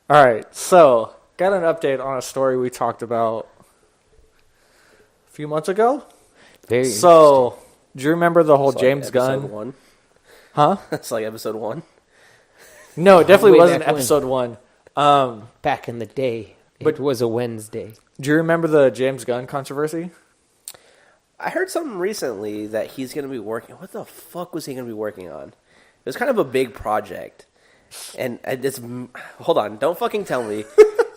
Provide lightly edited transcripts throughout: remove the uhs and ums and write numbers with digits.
All right, so got an update on a story we talked about a few months ago. Very So, do you remember the whole It's like James episode Gunn? 1. Huh? It's like episode 1. No, it definitely Way wasn't back when. episode 1. back in the day. But- It was a Wednesday. Do you remember the James Gunn controversy? I heard something recently that he's going to be working. What the fuck was he going to be working on? It was kind of a big project. And it's. Hold on. Don't fucking tell me.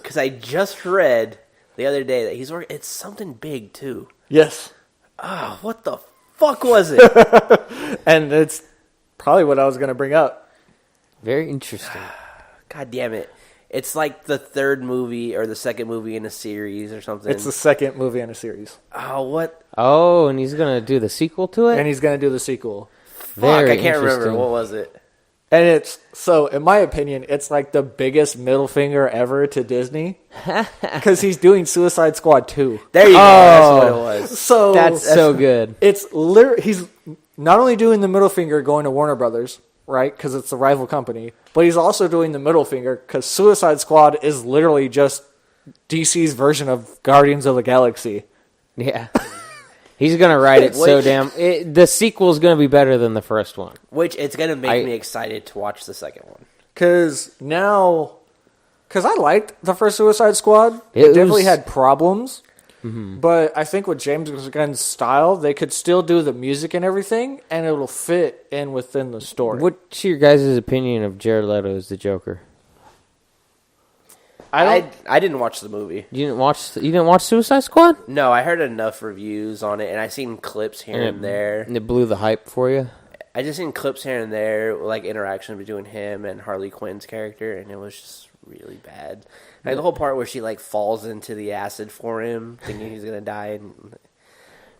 Because I just read the other day that he's working. It's something big, too. Yes. Ah, what the fuck was it? And it's probably what I was going to bring up. Very interesting. God damn it. It's like the third movie or the second movie in a series or something. It's the second movie in a series. Oh, what? Oh, and he's going to do the sequel to it? And he's going to do the sequel. Fuck, Very I can't remember. interesting. What was it? And it's, so in my opinion, it's like the biggest middle finger ever to Disney. Because he's doing Suicide Squad 2. There you go. That's what it was. So That's so good. It's literally, he's not only doing the middle finger going to Warner Brothers, right? Because it's the rival company. But he's also doing the middle finger because Suicide Squad is literally just DC's version of Guardians of the Galaxy. Yeah. He's going to write it so damn... the sequel's going to be better than the first one. Which it's going to make me excited to watch the second one. Because I liked the first Suicide Squad. It definitely had problems. Mm-hmm. But I think with James Gunn's style, they could still do the music and everything, and it'll fit in within the story. What's your guys' opinion of Jared Leto as the Joker? I didn't watch the movie. You didn't watch Suicide Squad? No, I heard enough reviews on it, and I seen clips here and there. And it blew the hype for you? I just seen clips here and there, like interaction between him and Harley Quinn's character, and it was just really bad. Like the whole part where she like falls into the acid for him, thinking he's gonna die. And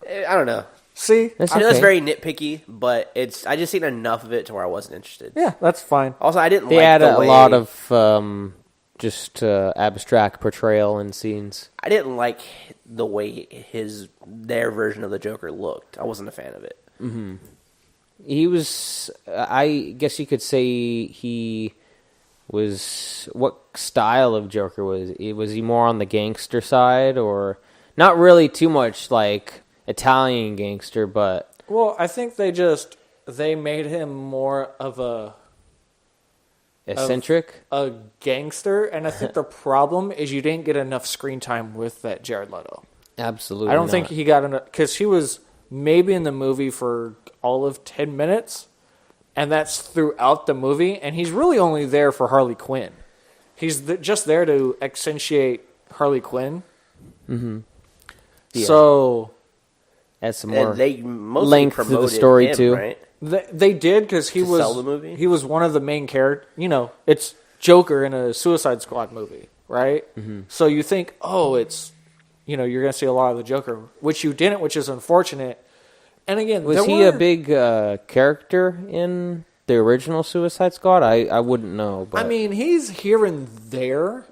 I don't know. See, That's I know okay. that's very nitpicky, but I just seen enough of it to where I wasn't interested. yeah, that's fine. Also, I didn't They like had the a way, lot of just abstract portrayal in scenes. I didn't like the way their version of the Joker looked. I wasn't a fan of it. Mm-hmm. He was, I guess you could say he was, what style of Joker was he? Was he more on the gangster side, or not really too much like Italian gangster, but... Well, I think they made him more of a eccentric? a gangster, and I think the problem is you didn't get enough screen time with that Jared Leto. Absolutely I don't not. think he got enough, because he was maybe in the movie for all of 10 minutes, and that's throughout the movie, and he's really only there for Harley Quinn. He's just there to accentuate Harley Quinn. Mm-hmm. Yeah. So Add some more And they mostly length to the promoted story, him, too. right? they did, because To sell the movie? he was one of the main characters. You know, it's Joker in a Suicide Squad movie, right? Mm-hmm. So you think, it's, you're going to see a lot of the Joker, which you didn't, which is unfortunate. And again, Was he a big character in the original Suicide Squad? I wouldn't know. But I mean, he's here and there,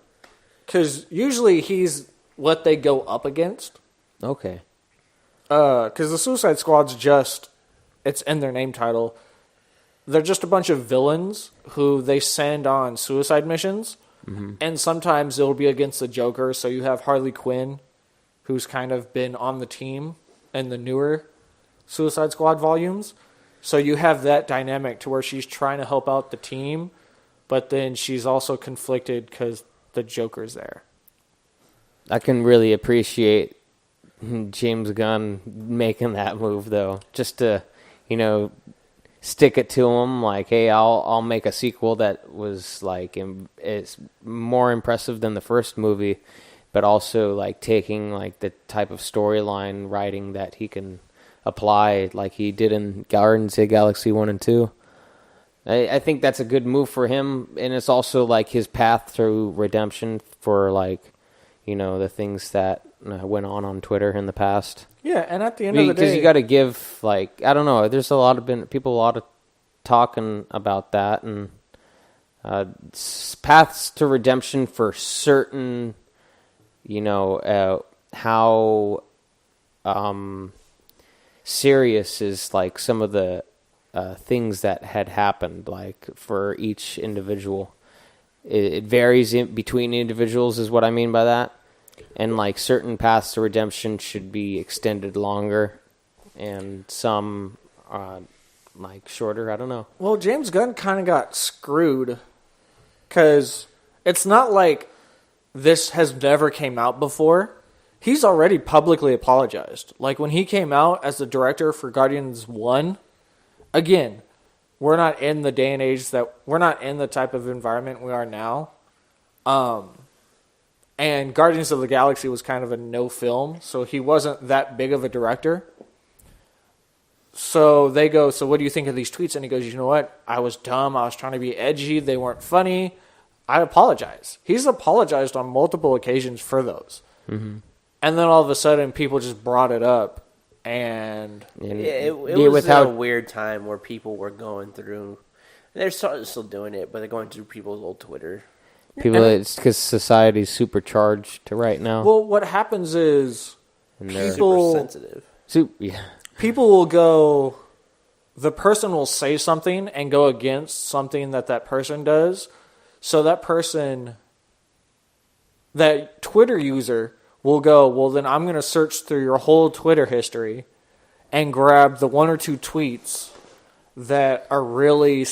because usually he's what they go up against. Okay. Because the Suicide Squad's it's in their name title. They're just a bunch of villains who they send on suicide missions. Mm-hmm. And sometimes it'll be against the Joker. So you have Harley Quinn, who's kind of been on the team in the newer Suicide Squad volumes. So you have that dynamic to where she's trying to help out the team, but then she's also conflicted because the Joker's there. I can really appreciate James Gunn making that move, though, just to, stick it to him. Like, hey, I'll make a sequel that was like it's more impressive than the first movie, but also like taking like the type of storyline writing that he can apply, like he did in Guardians of the Galaxy 1 and 2. I think that's a good move for him, and it's also like his path through redemption for like, the things that went on Twitter in the past. Yeah, and at the end of the day, because you got to give, like, I don't know. There's a lot of talking about that, and paths to redemption for certain, how serious is like some of the things that had happened, like for each individual. it varies between individuals, is what I mean by that. And like certain paths to redemption should be extended longer, and some like shorter. I don't know. Well, James Gunn kind of got screwed because it's not like this has never came out before. He's already publicly apologized. Like when he came out as the director for Guardians 1, again, we're not in the day and age we're not in the type of environment we are now. And Guardians of the Galaxy was kind of a no film, so he wasn't that big of a director. So they go, so what do you think of these tweets? And he goes, you know what? I was dumb. I was trying to be edgy. They weren't funny. I apologize. He's apologized on multiple occasions for those. Mm-hmm. And then all of a sudden, people just brought it up. And it was a weird time where people were going through. They're still doing it, but they're going through people's old Twitter. It's because society's supercharged to right now. Well, what happens is people super sensitive. Yeah. People will go. The person will say something and go against something that person does. So that Twitter user will go, well, then I'm going to search through your whole Twitter history and grab the one or two tweets that are really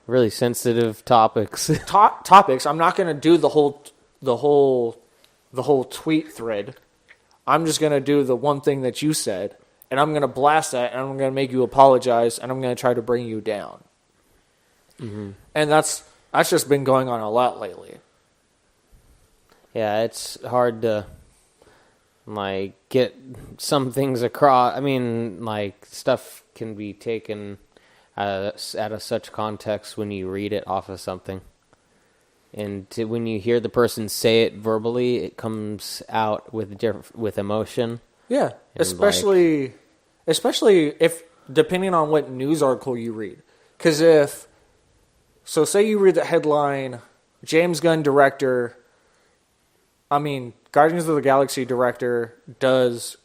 really sensitive topics. Topics. I'm not going to do the whole tweet thread. I'm just going to do the one thing that you said, and I'm going to blast that, and I'm going to make you apologize, and I'm going to try to bring you down. Mm-hmm. And that's just been going on a lot lately. Yeah, it's hard to like get some things across. I mean, like stuff can be taken out of such context when you read it off of something, and when you hear the person say it verbally, it comes out with emotion. Yeah, especially if depending on what news article you read, because say you read the headline, James Gunn Guardians of the Galaxy director does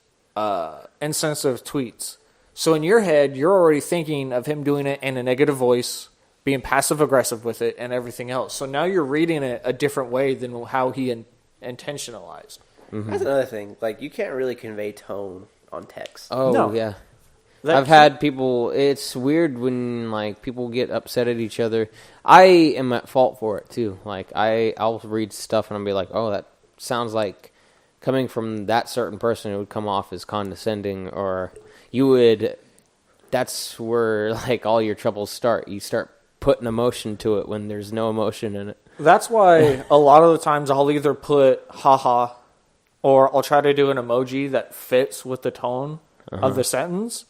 insensitive tweets. So in your head, you're already thinking of him doing it in a negative voice, being passive-aggressive with it, and everything else. So now you're reading it a different way than how he intentionalized. Mm-hmm. That's another thing. Like, you can't really convey tone on text. Oh, no. Yeah. I've had people. It's weird when like people get upset at each other. I am at fault for it too. Like I'll read stuff and I'll be like, oh, that sounds like coming from that certain person, it would come off as condescending, or you would. That's where like all your troubles start. You start putting emotion to it when there's no emotion in it. That's why a lot of the times I'll either put haha, or I'll try to do an emoji that fits with the tone of the sentence.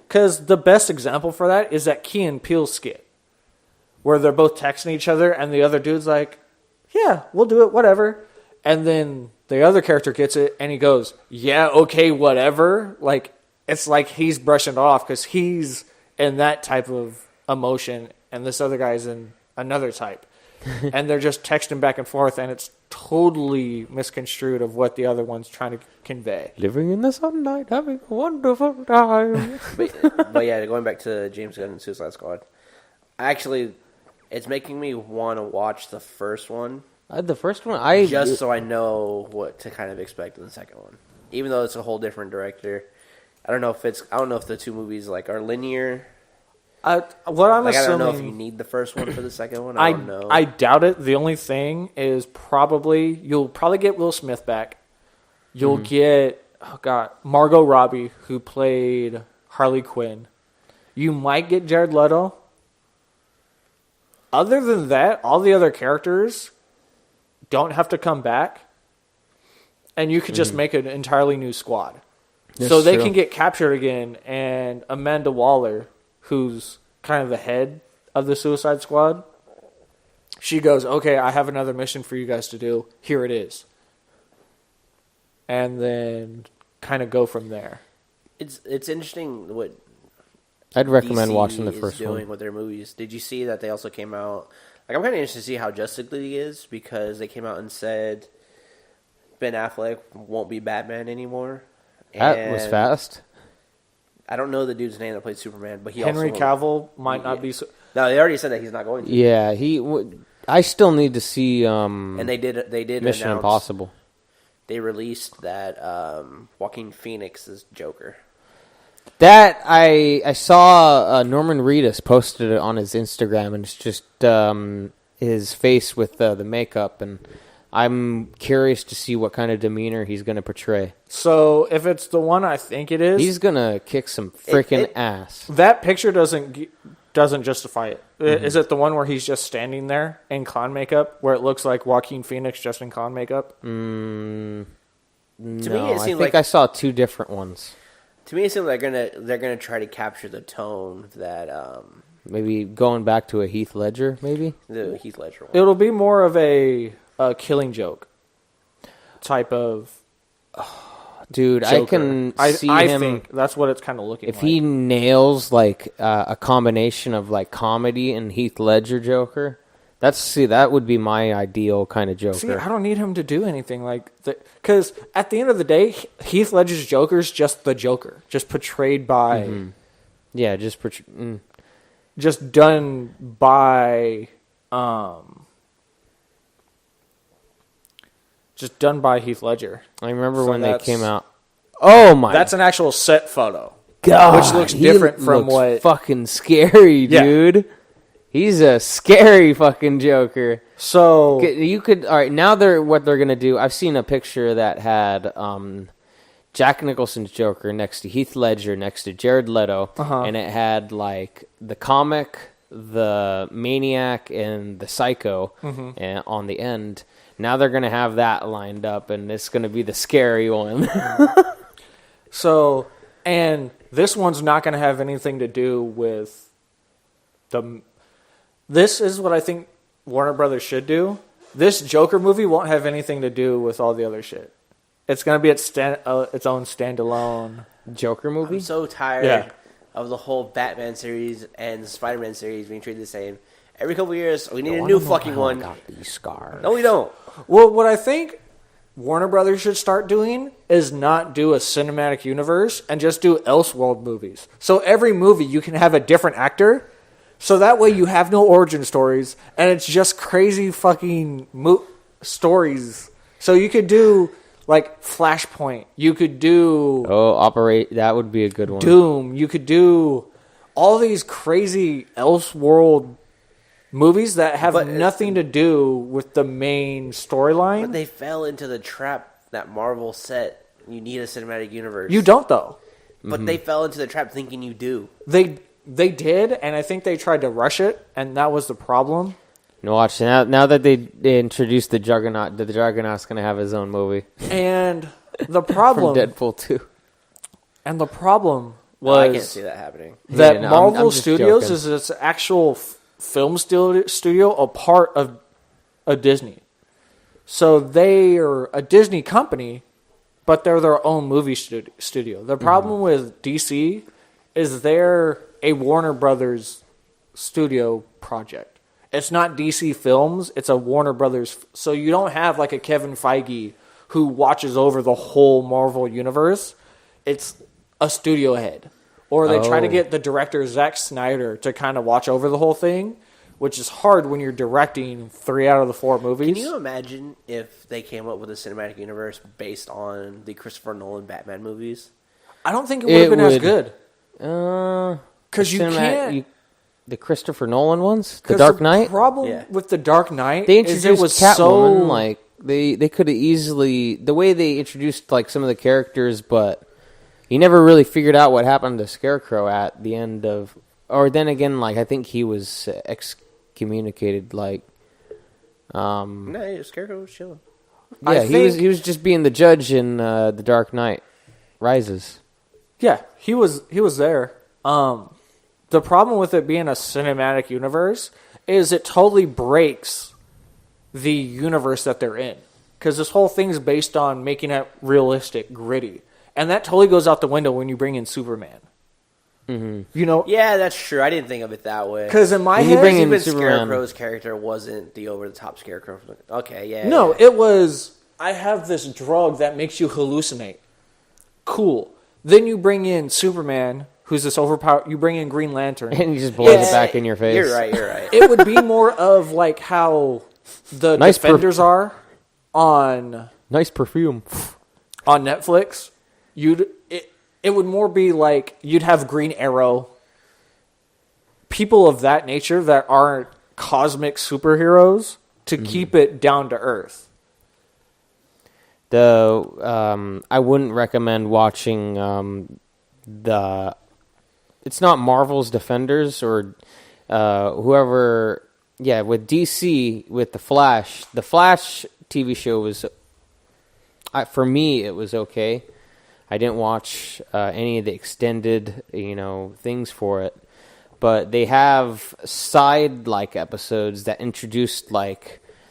Because the best example for that is that Key and Peele skit, where they're both texting each other, and the other dude's like, yeah, we'll do it, whatever. And then the other character gets it, and he goes, yeah, okay, whatever. Like, it's like he's brushing it off because he's in that type of emotion, and this other guy's in another type. And they're just texting back and forth, and it's totally misconstrued of what the other one's trying to convey. Living in the sunlight, having a wonderful time. but yeah, going back to James Gunn and Suicide Squad, it's making me want to watch the first one. The first one, just so I know what to kind of expect in the second one. Even though it's a whole different director, I don't know if the two movies like are linear. What I'm assuming, I don't know if you need the first one for the second one. I don't know. I doubt it. The only thing is you'll probably get Will Smith back. You'll get Margot Robbie, who played Harley Quinn. You might get Jared Leto. Other than that, all the other characters don't have to come back, and you could just make an entirely new squad. So they can get captured again, and Amanda Waller, who's kind of the head of the Suicide Squad, she goes, okay, I have another mission for you guys to do. Here it is. And then kind of go from there. It's interesting what I'd recommend DC watching the is first doing one with their movies. Did you see that they also came out? Like, I'm kind of interested to see how Justice League is, because they came out and said Ben Affleck won't be Batman anymore. That was fast. I don't know the dude's name that played Superman, but Henry Cavill might not be. No, they already said that he's not going to. Yeah, I still need to see And they did Mission announce, Impossible. They released that Joaquin Phoenix's Joker. That I saw Norman Reedus posted it on his Instagram, and it's just his face with the makeup, and I'm curious to see what kind of demeanor he's going to portray. So if it's the one I think it is, He's going to kick some freaking ass. that picture doesn't justify it. Is it the one where he's just standing there in clown makeup, where it looks like Joaquin Phoenix just in clown makeup? No, me, it I seemed think like I saw two different ones. To me, it seems like they're gonna try to capture the tone that Maybe going back to a Heath Ledger, maybe? the Heath Ledger one. It'll be more of a Killing Joke type of Dude, Joker. I can see I him. think that's what it's kind of looking If like. he nails like a combination of like comedy and Heath Ledger Joker, that would be my ideal kind of Joker. See, I don't need him to do anything like that, because at the end of the day, Heath Ledger's Joker's just the Joker, just portrayed by, Yeah, just just done by, just done by Heath Ledger. I remember So when they that's- came out. Oh my That's an actual set photo. god, which looks he different from looks what- fucking scary, Yeah. dude. He's a scary fucking Joker. So You could all right now. What they're gonna do. I've seen a picture that had Jack Nicholson's Joker next to Heath Ledger, next to Jared Leto, and it had like the comic, the Maniac, and the Psycho and on the end. Now they're gonna have that lined up, and it's gonna be the scary one. So, and this one's not going to have anything to do with the. This is what I think Warner Brothers should do. This Joker movie won't have anything to do with all the other shit. It's going to be its own standalone Joker movie. I'm so tired Yeah. of the whole Batman series and the Spider-Man series being treated the same. Every couple of years, we need a new fucking one. Got these scars. No, we don't. Well, what I think Warner Brothers should start doing is not do a cinematic universe and just do Elseworld movies. So every movie you can have a different actor. So that way you have no origin stories and it's just crazy fucking stories. So you could do like Flashpoint. You could do That would be a good one. Doom. You could do all these crazy Elseworld movies that have nothing to do with the main storyline. But they fell into the trap that Marvel set. You need a cinematic universe. You don't, though. But they fell into the trap thinking you do. They did, and I think they tried to rush it, and that was the problem. No, watch now that they introduced the Juggernaut. The Juggernaut's going to have his own movie And the from problem, Deadpool 2. and the problem Well, I was can't see that happening. that Yeah, no, Marvel I'm just Studios joking. is its actual film studio, a part of a Disney. So they are a Disney company, but they're their own movie studio. The problem with DC is they're a Warner Brothers studio project. It's not DC Films, it's a Warner Brothers. So you don't have like a Kevin Feige who watches over the whole Marvel universe. It's a studio head. Or they try to get the director Zack Snyder to kind of watch over the whole thing, which is hard when you're directing 3 out of the 4 movies. Can you imagine if they came up with a cinematic universe based on the Christopher Nolan Batman movies? I don't think it would have been as good. Because you can't. The Christopher Nolan ones, The 'Cause Dark Knight. The problem Yeah. with The Dark Knight They is introduced it was Catwoman. so Like they could have easily the way they introduced like some of the characters, but you never really figured out what happened to Scarecrow at the end of. Or then again, like I think he was excommunicated. Like, No, Scarecrow was chilling. yeah, he was just being the judge in The Dark Knight Rises. Yeah, he was there. The problem with it being a cinematic universe is it totally breaks the universe that they're in. Because this whole thing's based on making it realistic, gritty. And that totally goes out the window when you bring in Superman. You know? Yeah, that's true. I didn't think of it that way. Because in my When you head... bring in Even Superman. Scarecrow's character wasn't the over-the-top Scarecrow. Okay, yeah. No, yeah. it was, I have this drug that makes you hallucinate. Cool. Then you bring in Superman, who's this overpowered. You bring in Green Lantern, And he just blows it back in your face. You're right. it would be more of like how the Nice Defenders are on Nice perfume. Netflix. It would more be like you'd have Green Arrow, people of that nature that aren't cosmic superheroes to keep it down to earth. I wouldn't recommend watching it's not Marvel's Defenders or whoever. Yeah, with DC, with The Flash. The Flash TV show was, for me, it was okay. I didn't watch any of the extended, things for it. But they have side-like episodes that introduced,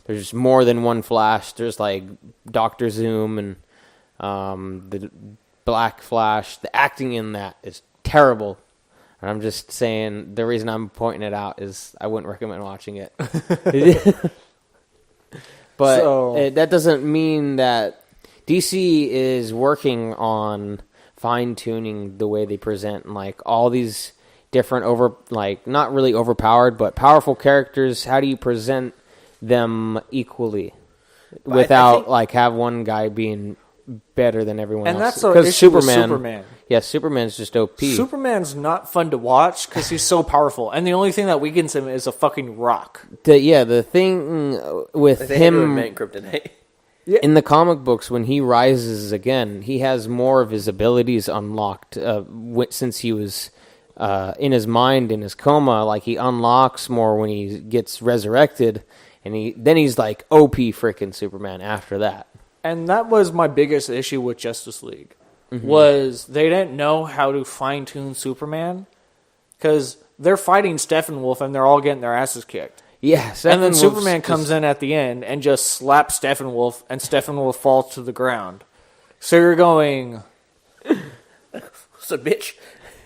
there's more than one Flash. There's, Dr. Zoom and the Black Flash. The acting in that is terrible. And I'm just saying, the reason I'm pointing it out is I wouldn't recommend watching it. But that doesn't mean that DC is working on fine-tuning the way they present, all these different not really overpowered, but powerful characters. How do you present them equally without have one guy being better than everyone else? And that's the issue with Superman. Yeah, Superman's just OP. Superman's not fun to watch because he's so powerful, and the only thing that weakens him is a fucking rock. The thing with him kryptonite. In the comic books, when he rises again, he has more of his abilities unlocked since he was in his mind, in his coma. He unlocks more when he gets resurrected, and he's OP freaking Superman after that. And that was my biggest issue with Justice League, was they didn't know how to fine-tune Superman, because they're fighting Steppenwolf and they're all getting their asses kicked. Yeah, and then Superman comes in at the end and just slaps Steppenwolf, and Steppenwolf falls to the ground. So you're going... It's a bitch.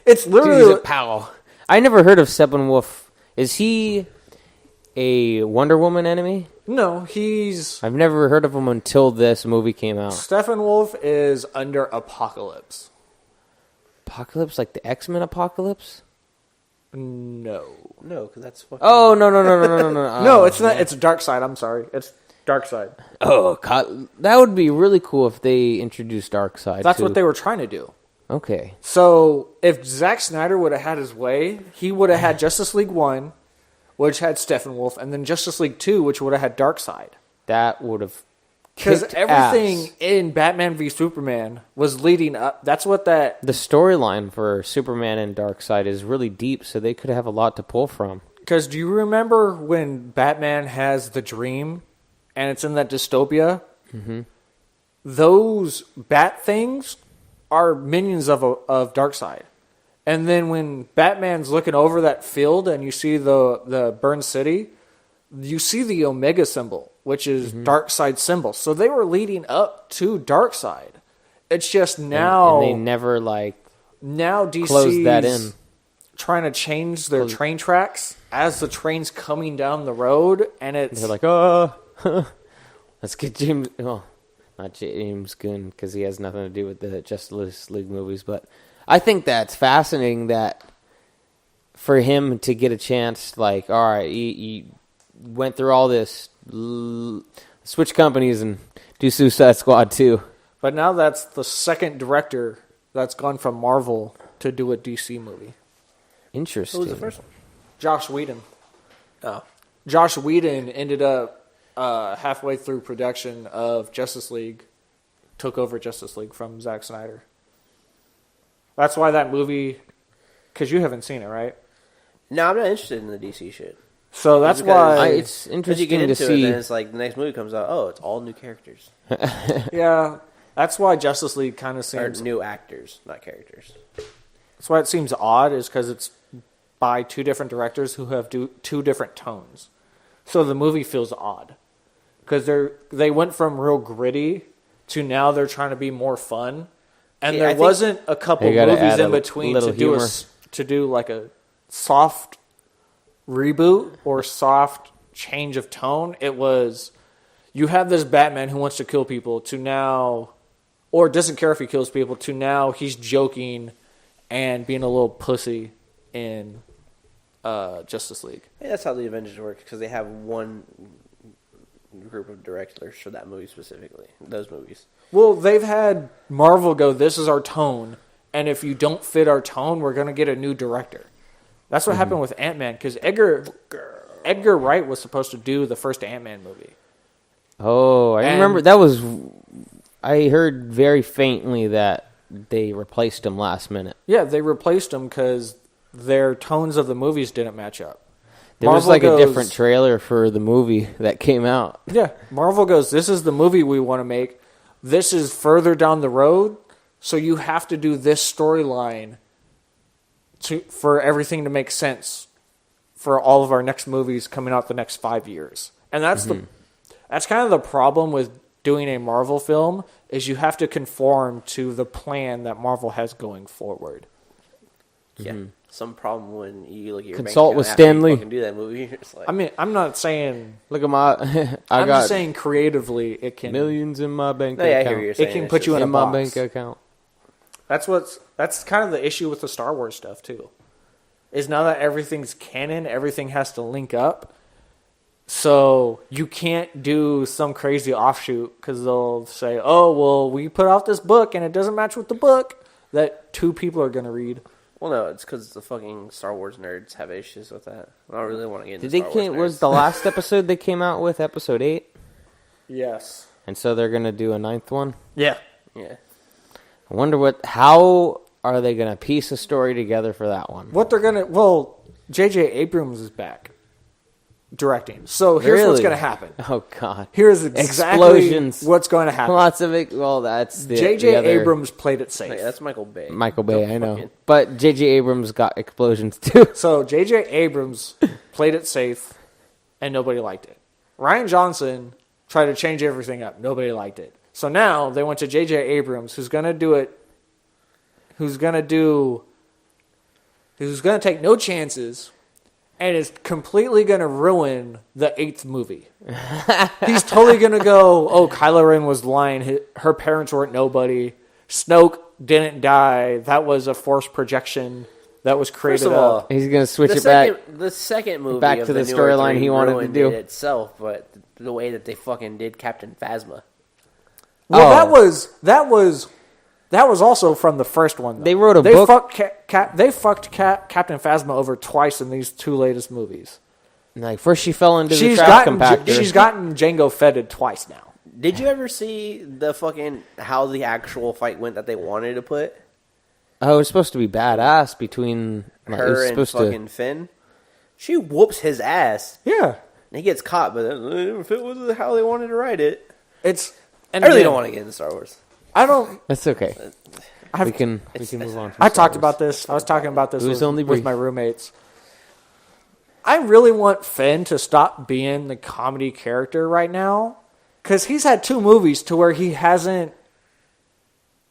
It's literally... Dude, he's a pal. I never heard of Steppenwolf. Is he a Wonder Woman enemy? No, he's... I've never heard of him until this movie came out. Steppenwolf is under Apocalypse. Apocalypse? Like the X-Men Apocalypse? No, because that's fucking... Oh, no. No, it's not. It's Darkseid. I'm sorry. It's Darkseid. Oh, God. That would be really cool if they introduced Darkseid. That's what they were trying to do. Okay. So if Zack Snyder would have had his way, he would have had Justice League 1, which had Steppenwolf, and then Justice League 2, which would have had Darkseid. That would have Because everything in Batman v Superman was leading up. That's what that... The storyline for Superman and Darkseid is really deep, so they could have a lot to pull from. Because do you remember when Batman has the dream, and it's in that dystopia? Mm-hmm. Those bat things are minions of Darkseid. And then when Batman's looking over that field and you see the burned city, you see the Omega symbol, which is Darkseid's symbol. So they were leading up to Darkseid. It's just now... And they never, now DC's closed that in. Trying to change their train tracks as the train's coming down the road, and it's... They're like, let's get James... Well, not James Gunn, because he has nothing to do with the Justice League movies, but I think that's fascinating that for him to get a chance, all right, he went through all this, switch companies and do Suicide Squad 2. But now that's the second director that's gone from Marvel to do a DC movie. Interesting. Who was the first one? Joss Whedon. Oh. Joss Whedon ended up halfway through production of Justice League, took over Justice League from Zack Snyder. That's why that movie, because you haven't seen it, right? No, I'm not interested in the DC shit. So that's why it's interesting you get into to see. It, then it's the next movie comes out. Oh, it's all new characters. Yeah, that's why Justice League kind of seems... Or new actors, not characters. That's why it seems odd, is because it's by two different directors who have two different tones. So the movie feels odd. Because they went from real gritty to now they're trying to be more fun. And there wasn't a couple movies in between to do a soft reboot or soft change of tone. It was, you have this Batman who wants to kill people to now, or doesn't care if he kills people, to now he's joking and being a little pussy in Justice League. Yeah, that's how the Avengers work, because they have one group of directors for that movie specifically. Those movies. Well, they've had Marvel go, this is our tone, and if you don't fit our tone, we're going to get a new director. That's what happened with Ant-Man, because Edgar Wright was supposed to do the first Ant-Man movie. Oh, I remember that was. I heard very faintly that they replaced him last minute. Yeah, they replaced him because their tones of the movies didn't match up. There was like a different trailer for the movie that came out. Yeah, Marvel goes, this is the movie we want to make. This is further down the road, so you have to do this storyline for everything to make sense for all of our next movies coming out the next 5 years. And that's that's kind of the problem with doing a Marvel film, is you have to conform to the plan that Marvel has going forward. Yeah. Some problem when you look at your Consult bank with account after Stan Lee. you fucking do that movie. It's like, I mean, I'm not saying... Look at my... I'm just saying creatively it can... millions in my bank I hear account. what you're saying. It can put you in a my box. bank account. That's kind of the issue with the Star Wars stuff, too. Is now that everything's canon, everything has to link up. So you can't do some crazy offshoot because they'll say, oh, well, we put out this book and it doesn't match with the book that 2 people are going to read. Well, no, it's because the fucking Star Wars nerds have issues with that. I don't really want to get into Did Star they Wars was nerds. the last episode they came out with episode 8? Yes. And so they're going to do a 9th one? Yeah. Yeah. I wonder how are they going to piece a story together for that one? What they're going to... Well, J.J. Abrams is back directing. So here's what's Really? going to happen. Oh, God. Here's exactly Explosions. what's going to happen. Lots of it. Well, that's the J.J. the other- Abrams played it safe. Hey, that's Michael Bay. Michael Bay, Don't I know. fucking- But J.J. Abrams got explosions, too. So J.J. Abrams played it safe, and nobody liked it. Ryan Johnson tried to change everything up. Nobody liked it. So now they went to J.J. Abrams, who's going to do it, who's going to take no chances, and is completely going to ruin the 8th movie. He's totally going to go, oh, Kylo Ren was lying. Her parents weren't nobody. Snoke didn't die. That was a forced projection that was created First of all, up. He's going to switch the it second, back. The second movie back of to the the newer storyline three he wanted to ruined do. it itself, but the way that they fucking did Captain Phasma. Well, Oh. that was also from the first one. Though. They wrote a they book- fucked Captain Phasma over twice in these 2 latest movies. Like, first she fell into the trash compactor. She's gotten Jango Fett'd twice now. Did you ever see the fucking how the actual fight went that they wanted to put? Oh, it was supposed to be badass between like, it was Her and supposed fucking Finn. She whoops his ass. Yeah, And he gets caught, but if it was how they wanted to write it, and I really again, don't want to get into Star Wars. I don't. That's okay. We can move on. From I Star talked Wars. about this. I was talking about this It was only with brief. my roommates. I really want Finn to stop being the comedy character right now, because he's had 2 movies to where he hasn't.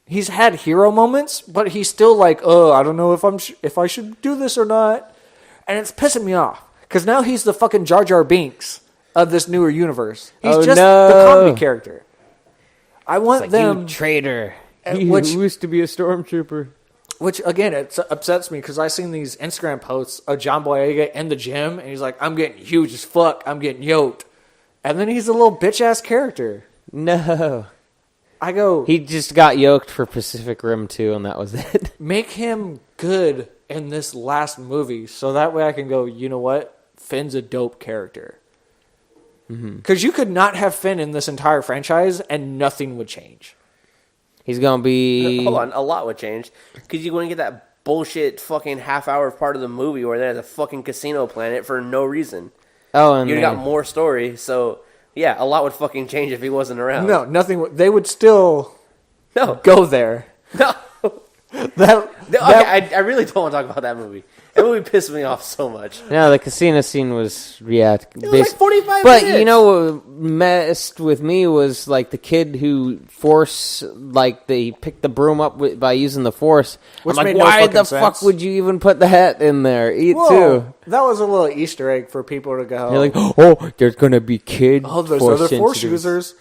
He's had hero moments, but he's still like, oh, I don't know if I should do this or not, and it's pissing me off because now he's the fucking Jar Jar Binks of this newer universe. He's Oh, just no. the comedy character. I want Like, them. you traitor. And You which- used to be a stormtrooper. Which, again, it upsets me because I've seen these Instagram posts of John Boyega in the gym, and he's like, I'm getting huge as fuck. I'm getting yoked. And then he's a little bitch-ass character. No. I go, He just got yoked for Pacific Rim 2, and that was it. make him good in this last movie so that way I can go, you know what? Finn's a dope character. Because you could not have Finn in this entire franchise, and nothing would change. He's going to be... Hold on, a lot would change because you wouldn't get that bullshit fucking half-hour part of the movie where they're at the fucking casino planet for no reason. Oh, and You'd they- got more story, so yeah, a lot would fucking change if he wasn't around. No, nothing. They would still no, go there. no. That, Okay, I really don't want to talk about that movie. That movie pissed me off so much. No, the casino scene was, yeah. It was like 45 But minutes. you know what messed with me was like the kid who they picked the broom up by using the force. Which I'm like, made no why fucking the sense. fuck would you even put the hat in there? Too. whoa, that was a little Easter egg for people to go. You're like, oh, there's gonna be kid. Oh, there's force other force sensitives. users.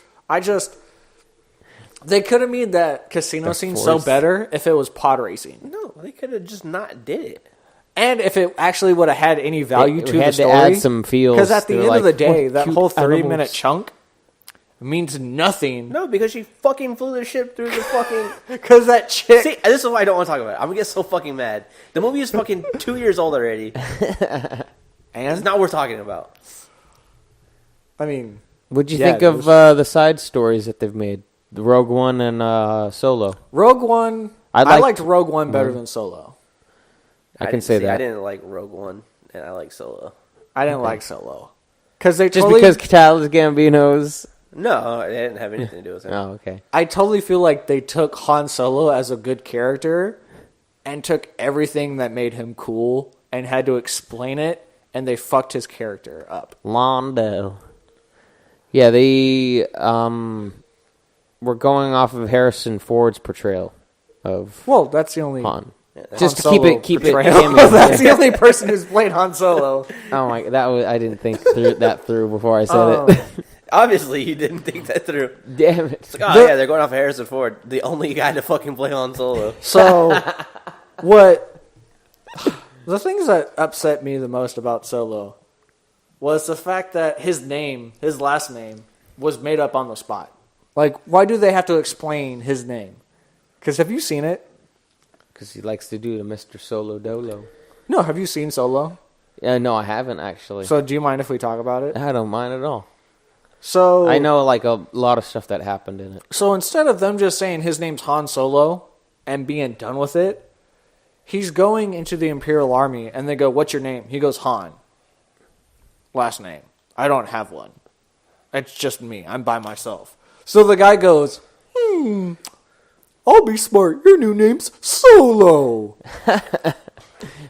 They could have made that casino scene so better if it was pod racing. No, they could have just not did it. And if it actually would have had any value to the story. Had to add some feels. Because at the end of the day, that whole 3-minute chunk means nothing. No, because she fucking flew the ship through the fucking... Because that chick... See, this is why I don't want to talk about it. I'm going to get so fucking mad. The movie is fucking 2 years old already. And? It's not worth talking about. I mean... What'd you think of the side stories that they've made? The Rogue One and Solo. Rogue One... I liked Rogue One better than Solo. I can say that. I didn't like Rogue One, and I like Solo. I didn't like Solo. Because they Just because Childish Gambino's... No, it didn't have anything to do with it. Oh, okay. I totally feel like they took Han Solo as a good character and took everything that made him cool and had to explain it, and they fucked his character up. Londo. Yeah, they were going off of Harrison Ford's portrayal of Well, that's the only... Han. Han Just to Solo keep it portrayal. That's the only person who's played Han Solo. Oh my, I didn't think that through before I said it. Obviously, you didn't think that through. Damn it. It's like, oh, yeah, they're going off of Harrison Ford, the only guy to fucking play Han Solo. So, what... The things that upset me the most about Solo was the fact that his last name, was made up on the spot. Like, why do they have to explain his name? Because have you seen it? Because he likes to do the Mr. Solo Dolo. No, have you seen Solo? No, I haven't actually. So do you mind if we talk about it? I don't mind at all. So I know like a lot of stuff that happened in it. So instead of them just saying his name's Han Solo and being done with it, he's going into the Imperial Army and they go, "What's your name?" He goes, "Han." Last name. I don't have one. It's just me. I'm by myself. So the guy goes, I'll be smart. Your new name's Solo.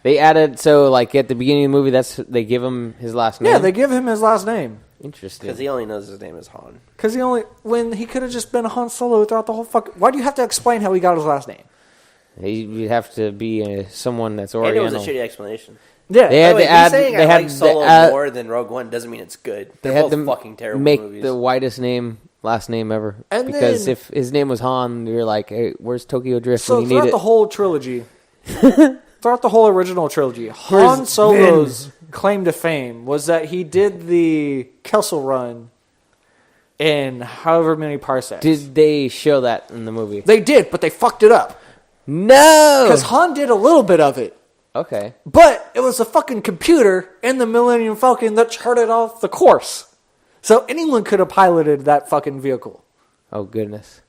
They added, so like at the beginning of the movie, they give him his last name? Yeah, they give him his last name. Interesting. Because he only knows his name is Han. Because when he could have just been Han Solo throughout the whole why do you have to explain how he got his last name? You'd have to be someone that's And Oriental. it was a shitty explanation. Yeah. They had to add, saying they I had like Solo more than Rogue One doesn't mean it's good. They're both fucking terrible make movies. the whitest last name ever. And because then, if his name was Han, you're like, hey, where's Tokyo Drift so when you need it? throughout the whole trilogy, throughout the whole original trilogy, Han Solo's claim to fame was that he did the Kessel Run in however many parsecs. Did they show that in the movie? They did, but they fucked it up. No! Because Han did a little bit of it. Okay. But it was a fucking computer in the Millennium Falcon that charted off the course. So anyone could have piloted that fucking vehicle. Oh, goodness.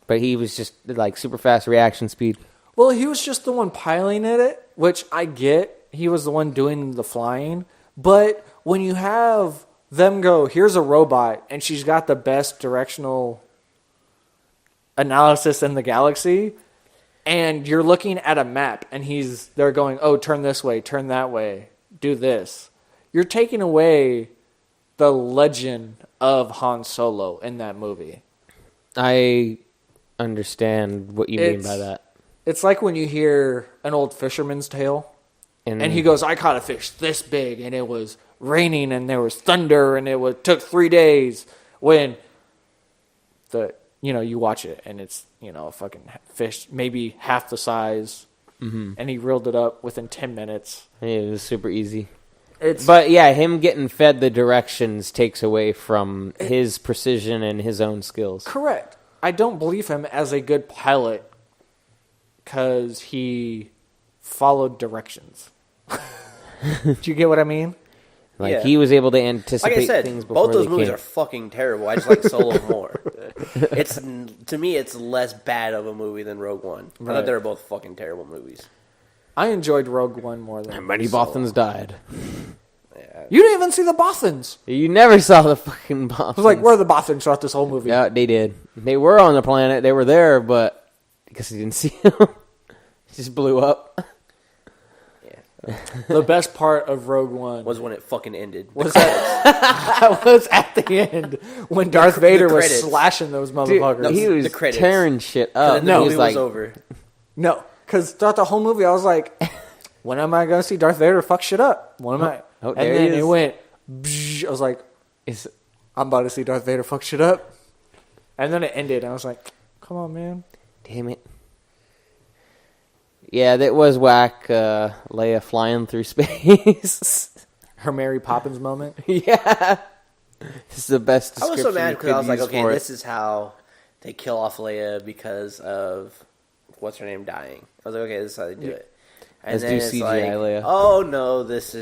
But he was just like super fast reaction speed. Well, he was just the one piloting it, which I get. He was the one doing the flying. But when you have them go, here's a robot, and she's got the best directional analysis in the galaxy, and you're looking at a map, and they're going, oh, turn this way, turn that way, do this. You're taking away the legend of Han Solo in that movie. I understand what you mean by that. It's like when you hear an old fisherman's tale, and he goes, I caught a fish this big, and it was raining, and there was thunder, and took 3 days, when you watch it, and it's, a fucking fish, maybe half the size, and he reeled it up within 10 minutes. It was super easy. But yeah, him getting fed the directions takes away from his precision and his own skills. Correct. I don't believe him as a good pilot because he followed directions. Do you get what I mean? He was able to anticipate things before both those they movies came. are fucking terrible. I just like Solo more. To me, it's less bad of a movie than Rogue One. I thought they were both fucking terrible movies. I enjoyed Rogue One more than Many Solo. Bothans died. Yeah. You didn't even see the Bothans. You never saw the fucking Bothans. I was like, where are the Bothans throughout this whole movie? Yeah, they did. They were on the planet. They were there, but because you didn't see them, it just blew up. The best part of Rogue One Was when it fucking ended. was that was at the end when Darth Vader was credits. slashing those motherfuckers. no, He was the credits. tearing shit up. And then the He movie was was over. No, because throughout the whole movie, I was like, when am I going to see Darth Vader fuck shit up? When am I? Oh, and there then he it is. went, I was like, I'm about to see Darth Vader fuck shit up. And then it ended, and I was like, come on, man. Damn it. Yeah, that was whack. Leia flying through space. Her Mary Poppins moment. Yeah. This is the best I was description so mad you because I was could like, use okay, for it. this is how they kill off Leia because of what's her name dying. I was like, okay, this is how they do it. And Let's then do it's CGI like, Leia. oh no, this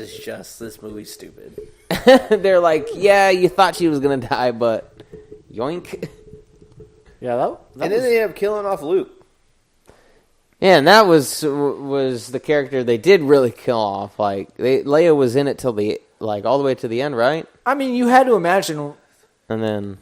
movie's stupid. They're like, yeah, you thought she was going to die, but yoink. Yeah, that And then they end up killing off Luke. Yeah, and that was the character they did really kill off. Like, Leia was in it till all the way to the end, right? I mean, you had to imagine, And then...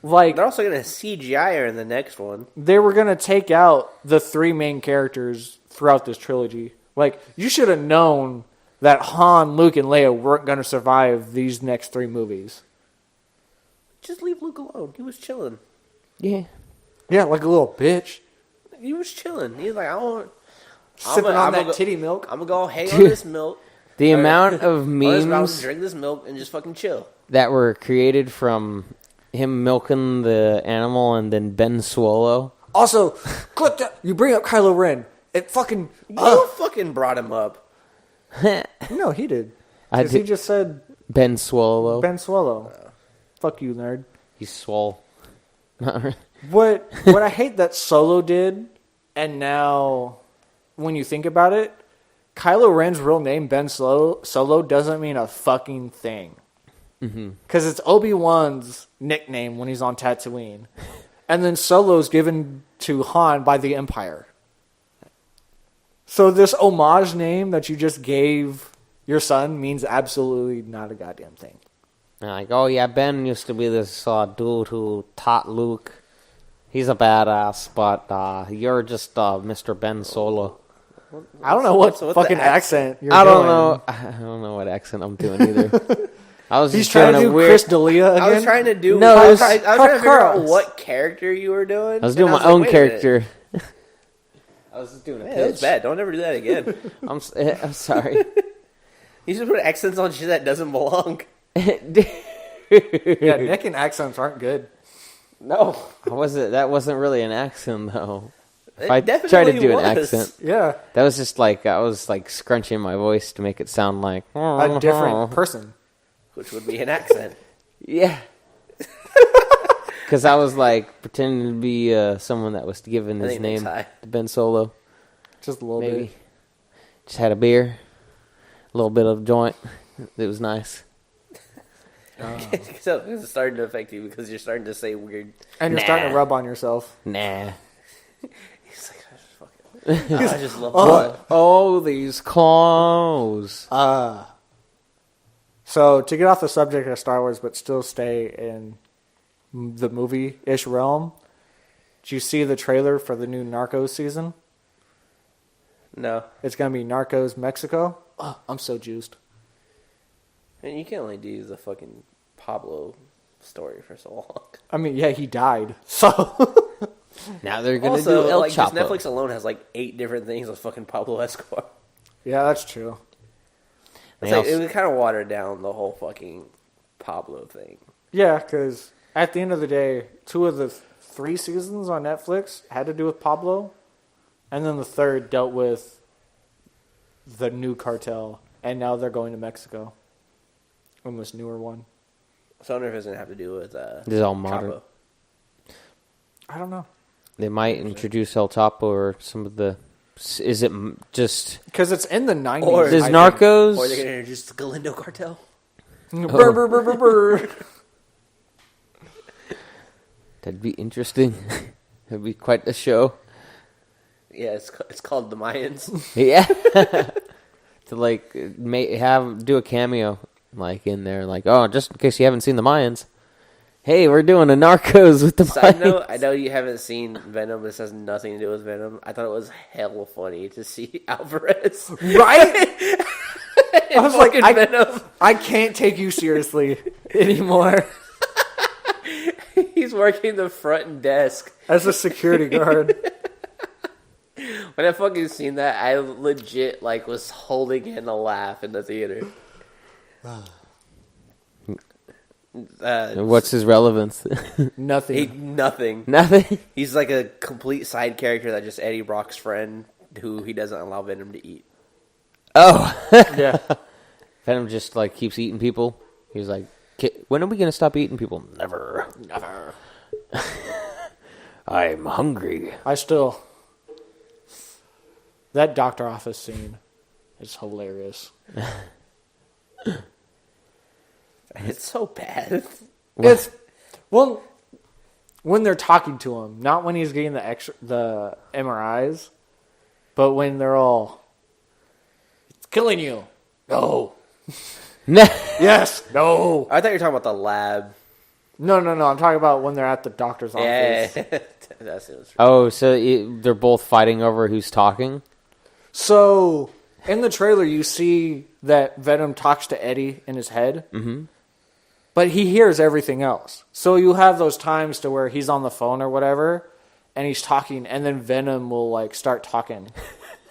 like, They're also going to CGI her in the next one. they were going to take out the 3 main characters throughout this trilogy. Like, you should have known that Han, Luke, and Leia weren't going to survive these next 3 movies. Just leave Luke alone. He was chilling. Yeah. Yeah, like a little bitch. He was chilling. He was like, Sipping on that titty milk. I'm going to go hang on this milk. The amount of I'm going to memes drink this milk and just fucking chill. that were created from him milking the animal and then Ben Swallow. Also, clip that. You bring up Kylo Ren. It fucking... You fucking brought him up. No, he did. I Because he did- just said Ben Swallow. Ben Swallow. Fuck you, nerd. He's swole. Not really. What I hate that Solo did, and when you think about it, Kylo Ren's real name, Ben Solo, doesn't mean a fucking thing. Because it's Obi-Wan's nickname when he's on Tatooine. And then Solo's given to Han by the Empire. So this homage name that you just gave your son means absolutely not a goddamn thing. And like, oh yeah, Ben used to be this dude who taught Luke. He's a badass, but you're just Mr. Ben Solo. I don't know what what's fucking the accent you're I don't doing. know. I don't know what accent I'm doing either. I was He's just trying to doing do a weird. Chris D'Elia again. I was trying to do. No, I was it's trying to figure out Carlos. what character you were doing. I was and doing my like, own wait a minute. character. I was just doing a Man, that was pitch. bad. Don't ever do that again. I'm sorry. You should put accents on shit that doesn't belong. Yeah, Nick and accents aren't good. No, That wasn't really an accent though. If It I definitely tried to do was. an accent, Yeah, that was just like I was like scrunching my voice to make it sound like a different person. which would be an accent. Yeah. Because I was like pretending to be someone that was given I his think Nick's name high. to Ben Solo. Just a little Maybe. bit. Just had a beer, a little bit of joint. It was nice. So it's starting to affect you because you're starting to say weird. And you're starting to rub on yourself. Nah. He's like, I just fucking. I just love. What? Oh, these clothes. So to get off the subject of Star Wars, but still stay in the movie-ish realm, did you see the trailer for the new Narcos season? No, It's going to be Narcos Mexico. Oh, I'm so juiced. and you can only do the fucking Pablo story for so long. I mean, yeah, he died. So Now they're gonna Also, do El like, just Chapo. Netflix alone has like 8 different things with fucking Pablo Escobar. yeah, that's true. It's They like, also- it would kind of water down the whole fucking Pablo thing. Yeah, because at the end of the day, 2 of the 3 seasons on Netflix had to do with Pablo, and then the 3rd dealt with the new cartel, and now they're going to Mexico on this newer one. So I wonder if it's gonna have to do with This is all modern. Chapo. I don't know. They might introduce El Chapo or some of the. Is it just Because it's in the 90s. Or- does I Narcos? Or they're gonna introduce the Galindo cartel. think. Brr, brr, brr, brr, brr. That'd be interesting. That'd be quite a show. Yeah, it's called the Mayans. Yeah. To like do a cameo like in there, like, oh, just in case you haven't seen the Mayans. Hey, we're doing a Narcos with the Side Mayans. note, I know you haven't seen Venom. This has nothing to do with Venom. I thought it was hella funny to see Alvarez. Right? I was like, fucking Venom. I can't take you seriously anymore He's working the front desk. as a security guard. When I fucking seen that, I legit like was holding in a laugh in the theater. What's his relevance? Nothing. Nothing. Nothing. He's like a complete side character that just Eddie Brock's friend who he doesn't allow Venom to eat. Oh. Yeah. Venom just like keeps eating people. He's like, when are we gonna stop eating people? Never. I'm hungry. That doctor office scene is hilarious. It's so bad. It's when they're talking to him, not when he's getting the MRIs, but when they're all, it's killing you. No. Yes. No. I thought you were talking about the lab. No. I'm talking about when they're at the doctor's office. Yeah. That's it. Oh, so they're both fighting over who's talking? So, in the trailer, you see that Venom talks to Eddie in his head, but he hears everything else. So you have those times to where he's on the phone or whatever, and he's talking, and then Venom will like start talking,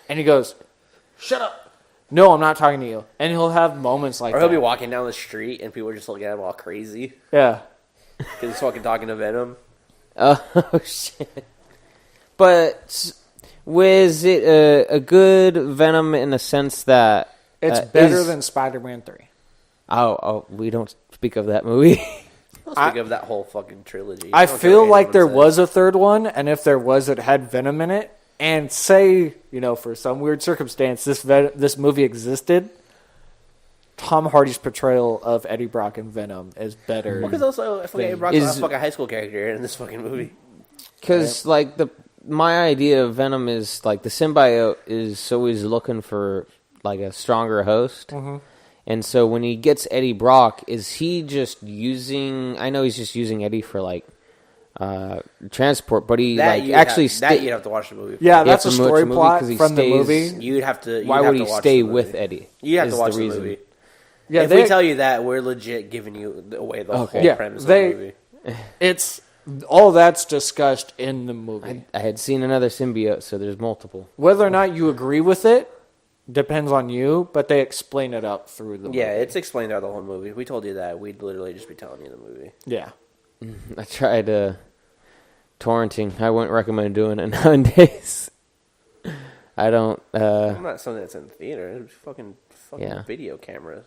and he goes, "Shut up! No, I'm not talking to you." And he'll have moments like that. Or he'll be walking down the street, and people are just looking at him all crazy Yeah. because he's fucking talking to Venom. Oh, shit. But was it a good Venom in the sense that... It's better than Spider-Man 3. Oh, we don't speak of that movie. I'll speak of that whole fucking trilogy. I feel like there was a third one, and if there was, it had Venom in it. And say, for some weird circumstance, this movie existed, Tom Hardy's portrayal of Eddie Brock and Venom is better. Because also, I forget Eddie Brock's not a fucking high school character in this fucking movie. Because, my idea of Venom is, the symbiote is always looking for, a stronger host. Mm-hmm. And so when he gets Eddie Brock, is he just using... I know he's just using Eddie for, transport, but he, you'd have to watch the movie. Yeah, that's a story plot from the movie. You'd have to... Why would he stay with Eddie? You have to watch the movie. Yeah, if we tell you that, we're legit giving you away the whole premise of the movie. It's... All that's discussed in the movie. I had seen another symbiote, so there's multiple. Whether or not you agree with it depends on you, but they explain it up through the movie. Yeah, it's explained out the whole movie. If we told you that, we'd literally just be telling you the movie. Yeah. I tried torrenting. I wouldn't recommend doing it nowadays. I don't... I'm not something that's in the theater. It's fucking video cameras.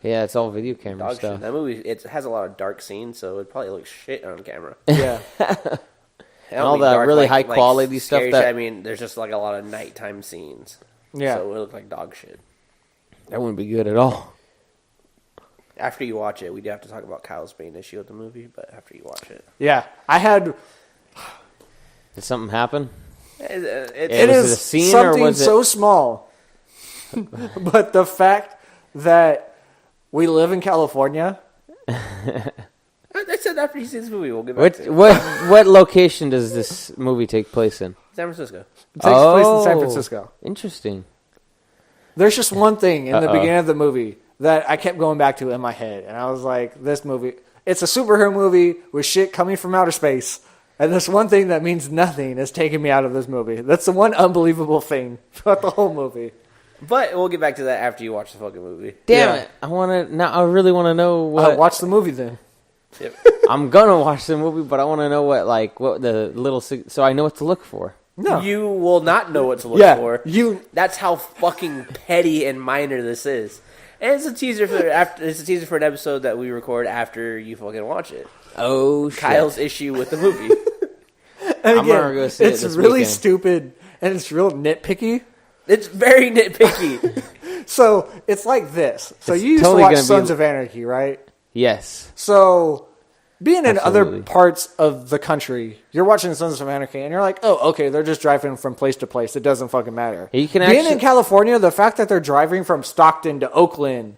Yeah, it's all video camera stuff. Shit. That movie, it has a lot of dark scenes, so it probably looks shit on camera. Yeah. And all that really high quality stuff. I mean, there's just a lot of nighttime scenes. Yeah. So it looked like dog shit. That wouldn't be good at all. After you watch it, we do have to talk about Kyle's main issue with the movie, but after you watch it. Yeah. Did something happen? It is a scene, something or was so small. But the fact that we live in California. I said after you see this movie, we'll get back to it. What location does this movie take place in? San Francisco. It takes place in San Francisco. Interesting. There's just one thing in the beginning of the movie that I kept going back to in my head. And I was like, this movie, it's a superhero movie with shit coming from outer space. And this one thing that means nothing is taking me out of this movie. That's the one unbelievable thing about the whole movie. But we'll get back to that after you watch the fucking movie. Damn it! I really want to know what. Watch the movie then. Yep. I'm gonna watch the movie, but I want to know what the little so I know what to look for. No, you will not know what to look for. That's how fucking petty and minor this is. And it's a teaser for an episode that we record after you fucking watch it. Oh, shit. Kyle's issue with the movie. And again, it's really stupid and it's real nitpicky. It's very nitpicky. So, it's like this. So, you used totally to watch Sons of Anarchy, right? Yes. So, being in other parts of the country, you're watching Sons of Anarchy, and you're like, oh, okay, they're just driving from place to place. It doesn't fucking matter. Being in California, the fact that they're driving from Stockton to Oakland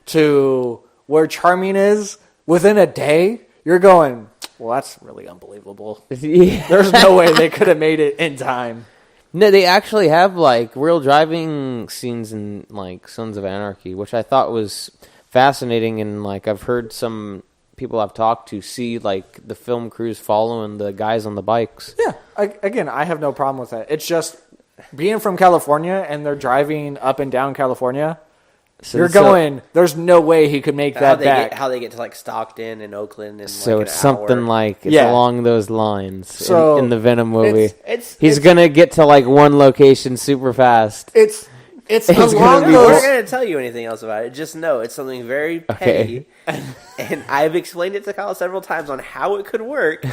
to where Charming is within a day, you're going, well, that's really unbelievable. Yeah. There's no way they could have made it in time. No, they actually have real driving scenes in Sons of Anarchy, which I thought was fascinating, and I've heard some people I've talked to see the film crews following the guys on the bikes. Yeah, I have no problem with that. It's just being from California and they're driving up and down California. You're going. There's no way he could make that back. How they get to like Stockton and Oakland and so like it's something hour. like it's along those lines. So in the Venom movie, he's gonna get to like one location super fast. It's along I'm those. not going to tell you anything else about it. Just know it's something very petty, and I've explained it to Kyle several times on how it could work,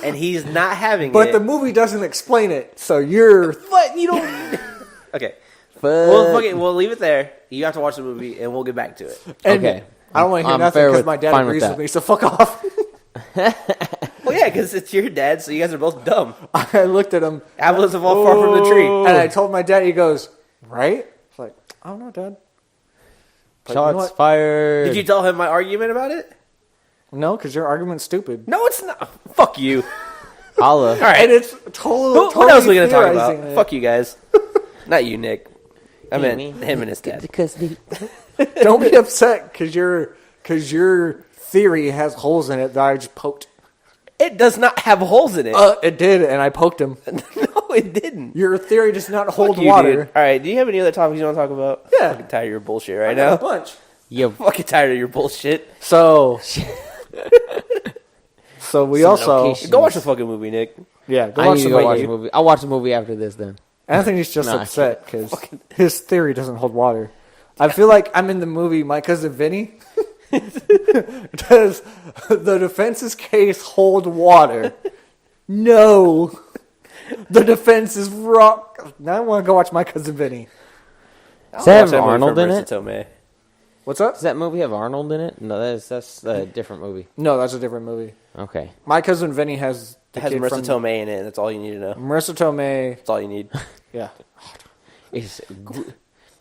and he's not having it. But the movie doesn't explain it, so you're. But you don't. Okay. We'll leave it there. You have to watch the movie, and we'll get back to it. And okay. I don't want to hear nothing because my dad agrees with me, so fuck off. Well, yeah, because it's your dad, so you guys are both dumb. I looked at him. Apples have all far from the tree. And I told my dad, he goes, right? It's like, I don't know, Dad. But Shots fired. Did you tell him my argument about it? No, because your argument's stupid. No, it's not. Fuck you. Holla. All right. And it's totally. What else are we going to talk about? It. Fuck you guys. Not you, Nick. I meant him and his dad. Don't be upset because your theory has holes in it that I just poked. It does not have holes in it. It did, and I poked him. No, it didn't. Your theory does not hold Fuck you, water. Dude. All right, do you have any other topics you want to talk about? Yeah. I'm fucking tired of your bullshit right I now. got a bunch. I'm fucking tired of your bullshit. So we also locations. Go watch the fucking movie, Nick. yeah. Go I watch need the to go watch movie. the movie. I'll watch the movie after this then. Anthony's just Nah, upset because his theory doesn't hold water. I feel like I'm in the movie My Cousin Vinny. Does the defense's case hold water? No. The defense is rock. Now I want to go watch My Cousin Vinny. Does that have Arnold in it? Tomei. What's up? Does that movie have Arnold in it? No, that's a different movie. No, that's a different movie. Okay. My Cousin Vinny has the It has kid Marissa from Tomei in it, and that's all you need to know. Marissa Tomei. That's all you need. Yeah. Did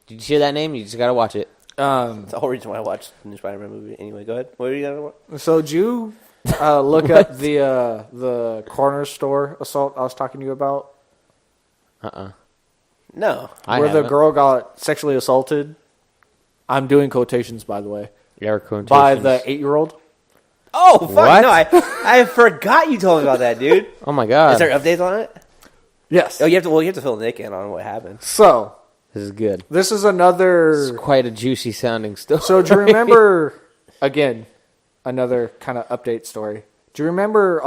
you hear that name? You just gotta watch it. That's the whole reason why I watched the new Spider-Man movie. Anyway, go ahead. What are you gonna watch? So did you look up the corner store assault I was talking to you about? No. Where the girl got sexually assaulted. I'm doing quotations, by the way. Air quotations. By the 8-year-old. Oh, fuck What? no. I forgot you told me about that, dude. Oh my god. Is there updates on it? Yes. Oh, you have to fill Nick in on what happened. So, This is good. this is another... It's quite a juicy sounding story. So, do you remember, again, another kind of update story. Do you remember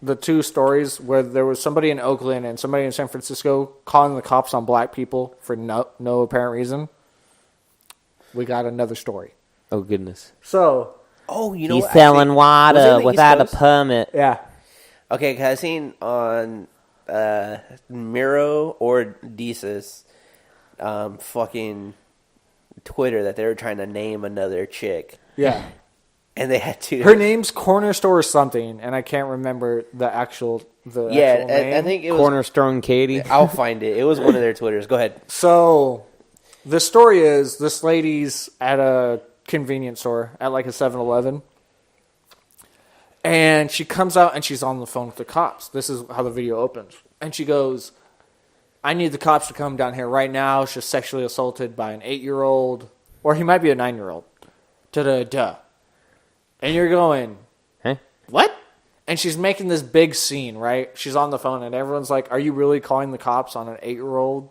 the two stories where there was somebody in Oakland and somebody in San Francisco calling the cops on black people for no apparent reason? We got another story. Oh goodness. So, Oh, you know He's what? selling Was it water in the without a East Coast? permit. yeah. Okay, because I seen on Miro or Desus fucking Twitter that they were trying to name another chick. Yeah. And they had to... Her name's Corner Store something, and I can't remember the actual name. I think it was... Cornerstone Katie. I'll find it. It was one of their Twitters. Go ahead. So, the story is this lady's at a convenience store, at like a 7-Eleven. And she comes out and she's on the phone with the cops. This is how the video opens. And she goes, I need the cops to come down here right now. She's sexually assaulted by an 8-year-old. Or he might be a 9-year-old. Da-da-da. And you're going, Huh? what? And she's making this big scene, right? She's on the phone and everyone's like, are you really calling the cops on an 8-year-old?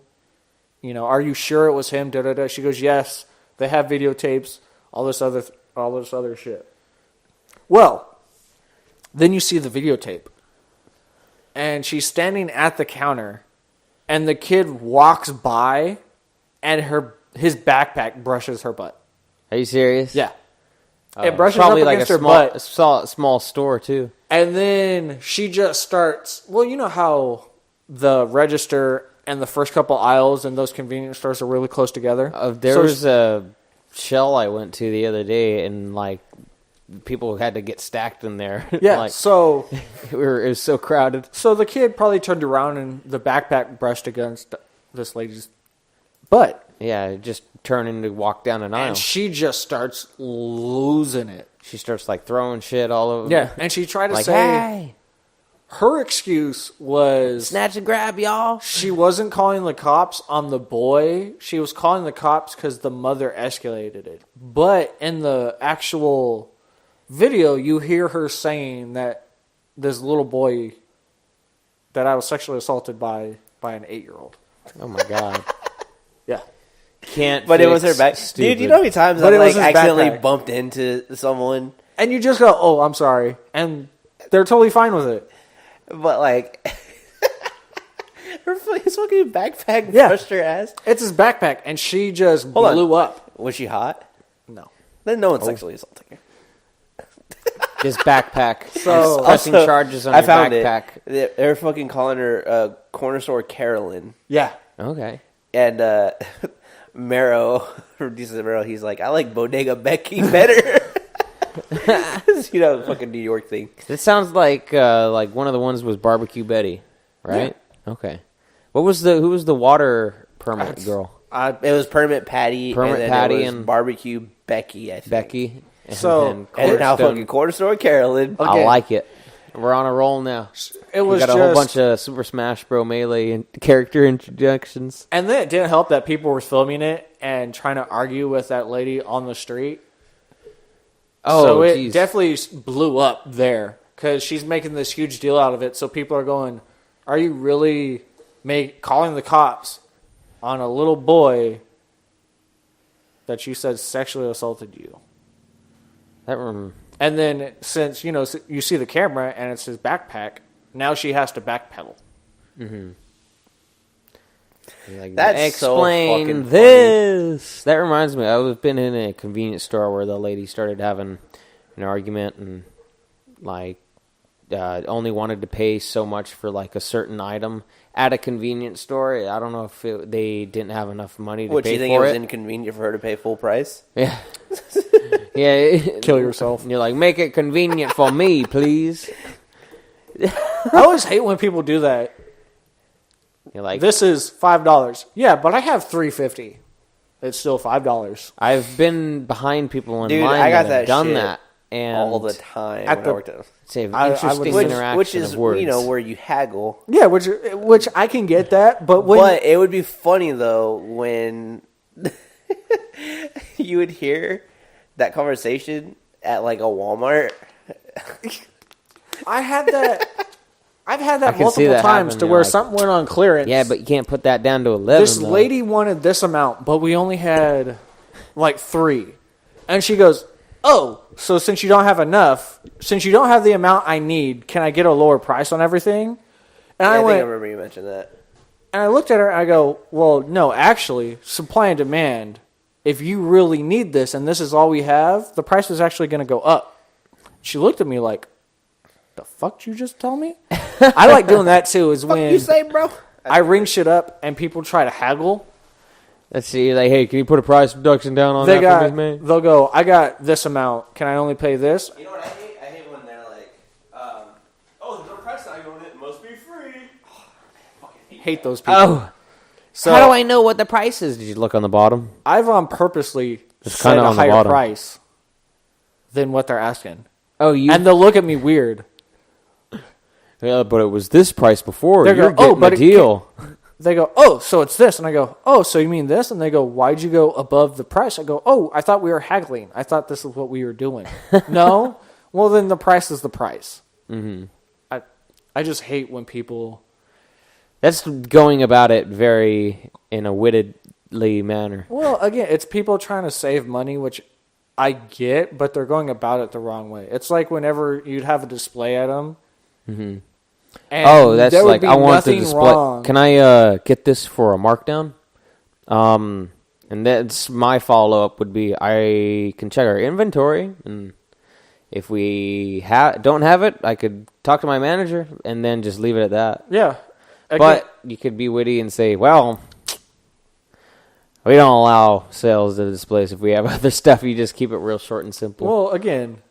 You know, are you sure it was him? Da-da-da. She goes, yes. They have videotapes. All this other shit. Well, then you see the videotape. And she's standing at the counter. And the kid walks by. And his backpack brushes her butt. Are you serious? Yeah. It brushes probably up like against a her small, butt. small store too. And then she just starts... Well, you know how the register and the first couple aisles in those convenience stores are really close together? There was a Shell I went to the other day, and like people had to get stacked in there. Yeah, like, so... it was so crowded. So the kid probably turned around and the backpack brushed against this lady's butt. Yeah, just turning to walk down an aisle. And she just starts losing it. She starts like throwing shit all over. Yeah, and she tried to like, say... hey, Her excuse was... snatch and grab, y'all. She wasn't calling the cops on the boy. She was calling the cops because the mother escalated it. But in the actual video, you hear her saying that this little boy... That I was sexually assaulted by an 8-year-old. Oh my god. Yeah. can't. But it was her back. Stupid. Dude, you know how many times But I it was like his accidentally backpack. bumped into someone? And you just go, oh, I'm sorry. And they're totally fine with it. But like, his fucking backpack Yeah. crushed her ass. It's his backpack, and she just Hold on. blew up. Was she hot? No. Then no one's sexually assaulting her. His backpack. So- pressing Also, charges on I your found backpack. it. They're fucking calling her corner store Carolyn. Yeah. Okay. And Mero, producer Mero, he's like, I like Bodega Becky better. You know, the fucking New York thing. This sounds like one of the ones was Barbecue Betty, right? Okay. Who was the water permit girl? It was Permit Patty, Permit and then Patty it was and Barbecue Becky, I think. Becky. So- then And now Cornerstone. fucking corner store Carolyn. Okay. I like it. We're on a roll now. It We was got a just, whole bunch of Super Smash Bros. Melee and character introductions. and then it didn't help that people were filming it and trying to argue with that lady on the street. Oh, so it geez. definitely blew up there because she's making this huge deal out of it. So people are going, "Are you really calling the cops on a little boy that you said sexually assaulted you?" That room. And then since you see the camera and it's his backpack, now she has to backpedal. Like, That's so explain fucking this. That reminds me. I've been in a convenience store where the lady started having an argument and like only wanted to pay so much for like a certain item at a convenience store. I don't know if they didn't have enough money to What, pay you think for it was it. inconvenient for her to pay full price? Yeah. Yeah. Kill yourself. And you're like, make it convenient for me, please. I always hate when people do that. You're like, This is $5. Yeah, but I have $3.50. It's still $5. I've been behind people in Dude, line I got that that have done shit that. And all the time At when the- I worked at it's an I would- interesting Which- interaction which is of words. where you haggle. Yeah, which I can get that, but when But it would be funny though when you would hear that conversation at like a Walmart. I've had that I can see multiple that times happen, to you're where like, something went on clearance. Yeah, but you can't put that down to 11. this though. lady wanted this amount, but we only had like 3. And she goes, "Oh, so since you don't have enough, since you don't have the amount I need, can I get a lower price on everything?" And I I think I went, remember you mentioned that. and I looked at her and I go, "Well, no, actually, supply and demand. If you really need this and this is all we have, the price is actually going to go up." She looked at me like, "The fuck did you just tell me?" I like doing that too. Is when You say, bro? I ring shit up and people try to haggle. Let's see. Like, hey, can you put a price reduction down on that for me, man? They'll go, "I got this amount. Can I only pay this?" You know what I hate? I hate when they're like, "Oh, there's no price tag on it. It must be free." Hate those people. Oh, So how do I know what the price is? Did you look on the bottom? I've purposely It's set kinda a on the higher bottom. price than what they're asking, Oh, you. and they'll look at me weird. Yeah, but it was this price before. They You're go, "Oh, getting but a it deal. They go, "Oh, so it's this," and I go, "Oh, so you mean this?" And they go, "Why'd you go above the price?" I go, "Oh, I thought we were haggling. I thought this is what we were doing." No, well then the price is the price. Mm-hmm. I just hate when people. That's going about it very in a wittedly manner. Well, again, it's people trying to save money, which I get, but they're going about it the wrong way. It's like whenever you'd have a display item. Mm-hmm. Oh, that's there would like be I want the nothing display. wrong. Can I get this for a markdown? And that's my follow up would be I can check our inventory, and if we don't have it, I could talk to my manager and then just leave it at that. Yeah, again, But you could be witty and say, "Well, we don't allow sales to displays if we have other stuff." You just keep it real short and simple. well, again,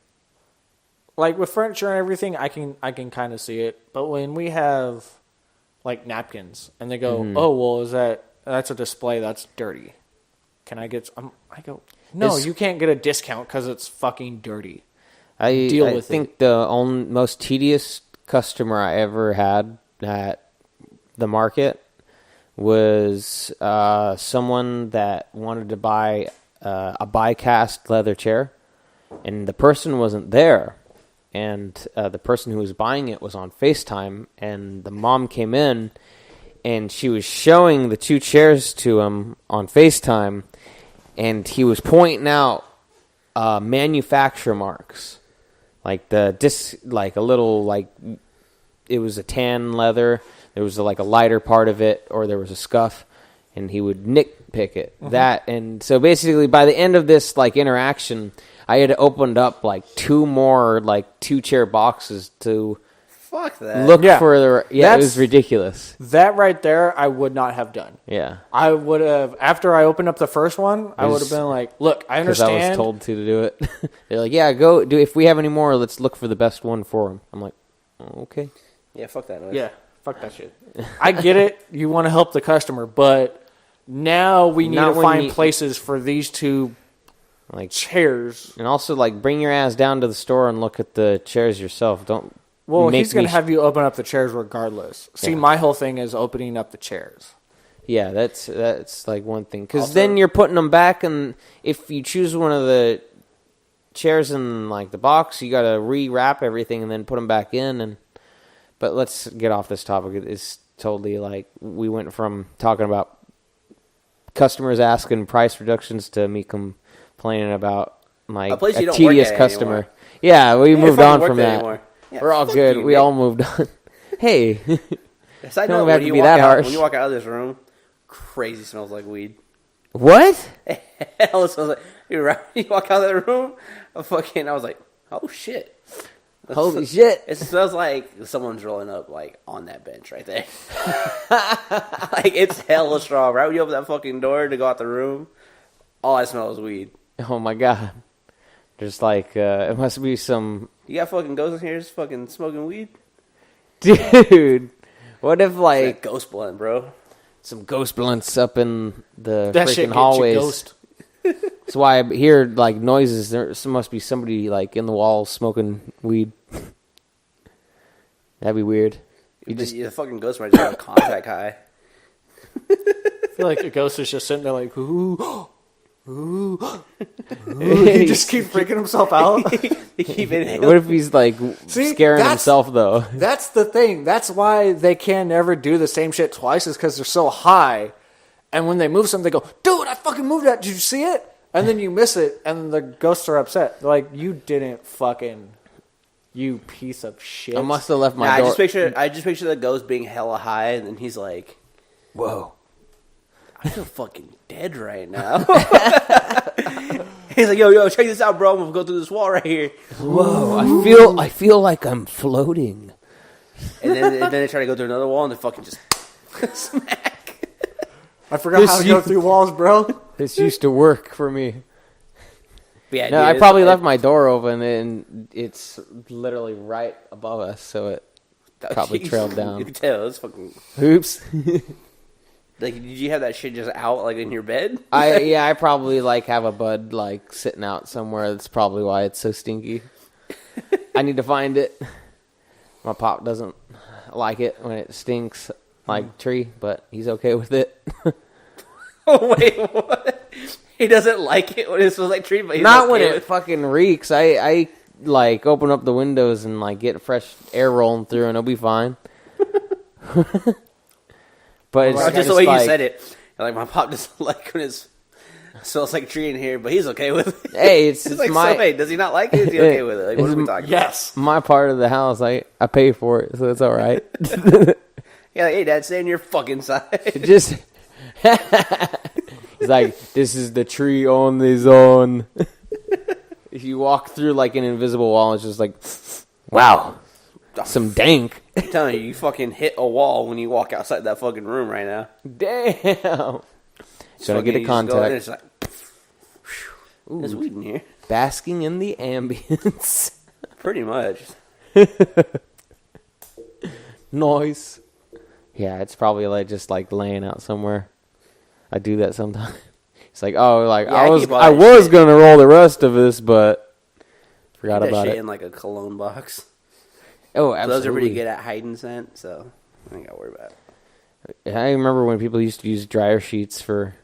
like with furniture and everything, I can kind of see it. But when we have like napkins and they go, "Oh, well, that's a display that's dirty. Can I get?" I go, "No, you can't get a discount because it's fucking dirty." I deal with think the most tedious customer I ever had at the market was someone that wanted to buy a die-cast leather chair, and the person wasn't there. And the person who was buying it was on FaceTime, and the mom came in, and she was showing the 2 chairs to him on FaceTime, and he was pointing out manufacturer marks, like like a little, like it was a tan leather, there was like a lighter part of it, or there was a scuff, and he would nitpick it. That, and so basically by the end of this like interaction, I had opened up like 2 more like 2-chair boxes to fuck that. look for the. Yeah, it was ridiculous. That right there, I would not have done. Yeah, I would have, after I opened up the first one, I would have been like, look, I understand. Because I was told to do it. They're like, yeah, go do. If we have any more, let's look for the best one for him. I'm like, oh, okay. Yeah, fuck that noise. Yeah, fuck that shit. I get it. You want to help the customer, but now we need to find places for these 2 like chairs. And also, like, bring your ass down to the store and look at the chairs yourself. Don't. Well, he's going to have you open up the chairs regardless. See, my whole thing is opening up the chairs. Yeah, that's like one thing. Because then you're putting them back, and if you choose one of the chairs in, like, the box, you got to rewrap everything and then put them back in. But let's get off this topic. It's totally, like, we went from talking about customers asking price reductions to me complaining about a tedious customer. Anymore. Yeah, we moved on from that. Anymore. Yeah, we're all good. We all moved on. Hey, I know when you walk out of this room, crazy smells like weed. What? Hell, it smells like you walk out of that room. I was like, oh shit. Holy shit. It smells like someone's rolling up like on that bench right there. Like it's hella strong. Right when you open that fucking door to go out the room, all I smell is weed. Oh my god. There's like it must be some. You got fucking ghosts in here just fucking smoking weed? Dude. What if like ghost blunt, bro? Some ghost blunts up in the that freaking hallways. That's why I hear like noises. There must be somebody like in the walls smoking weed. That'd be weird. The fucking ghost might just have a contact high. I feel like a ghost is just sitting there like, ooh, ooh, ooh. He just keeps freaking himself out. He keep inhaling. What if he's like scaring himself though? That's the thing. That's why they can never do the same shit twice, is because they're so high. And when they move something, they go, dude, I fucking moved that. Did you see it? And then you miss it, and the ghosts are upset. They're like, you didn't fucking, you piece of shit. I must have left my door. I just picture the ghost being hella high, and then he's like, whoa, I feel fucking dead right now. He's like, yo, check this out, bro. I'm gonna go through this wall right here. Whoa, I feel like I'm floating. And then they try to go through another wall, and they fucking just smack. I forgot how to go through walls, bro. This used to work for me. Yeah, no, I probably left my door open, and it's literally right above us, so it probably trailed down. You can tell. It's fucking... Oops. Like, did you have that shit just out, like, in your bed? I probably, like, have a bud, like, sitting out somewhere. That's probably why it's so stinky. I need to find it. My pop doesn't like it when it stinks like tree, but he's okay with it. Oh, wait, what? He doesn't like it when it smells like tree, but he's not okay when it fucking reeks. I like open up the windows and like get fresh air rolling through, and it'll be fine. But it's just the way you said it. Like, my pop doesn't like when it smells like tree in here, but he's okay with it. Hey, it's like, my. So, hey, does he not like it? Is he okay with it? Like, what are we talking about? Yes, my part of the house. I pay for it, so it's all right. Yeah, like, hey, Dad, stay on your fucking side. Just. He's like, this is the tree on the zone. If you walk through like an invisible wall, it's just like, wow, some dank. I'm telling you, you fucking hit a wall when you walk outside that fucking room right now. Damn. Should I get a contact? It's like, there's weed in here. Basking in the ambience. Pretty much. Nice. Yeah, it's probably like just like laying out somewhere. I do that sometimes. It's like, oh, like yeah, I was gonna roll the rest of this, but forgot about it. In like a cologne box. Oh, absolutely. Those are pretty good at hiding scent, so I ain't gotta worry about it. I remember when people used to use dryer sheets for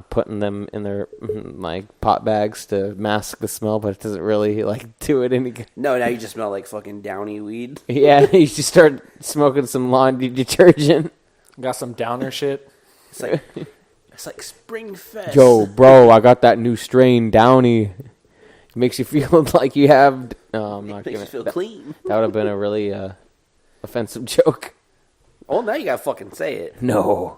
putting them in their like pot bags to mask the smell, but it doesn't really like do it any good. No, now you just smell like fucking downy weed. Yeah, you just start smoking some laundry detergent. Got some downer shit. It's like Spring Fest. Yo, bro, I got that new strain Downy. It makes you feel like you have. No, I'm not Makes gonna. you feel clean. That would have been a really offensive joke. Oh, now you gotta fucking say it. No.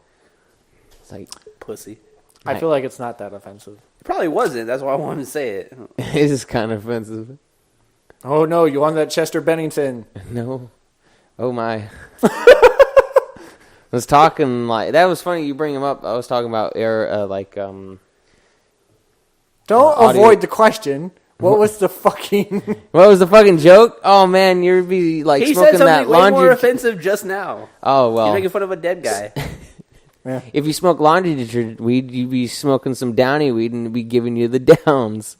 It's like Pussy. I feel like it's not that offensive. It probably wasn't. That's why I wanted to say it. it is kind of offensive. Oh no, you want that Chester Bennington? No. Oh my. I was talking like that was funny. You bring him up. I was talking about Don't audio. avoid the question. What was the fucking? What was the fucking joke? Oh man, you'd be like He said smoking something that way more laundry. offensive just now. Oh well. You're making fun of a dead guy. Yeah. If you smoke laundry detergent weed, you'd be smoking some Downy weed and it'd be giving you the downs.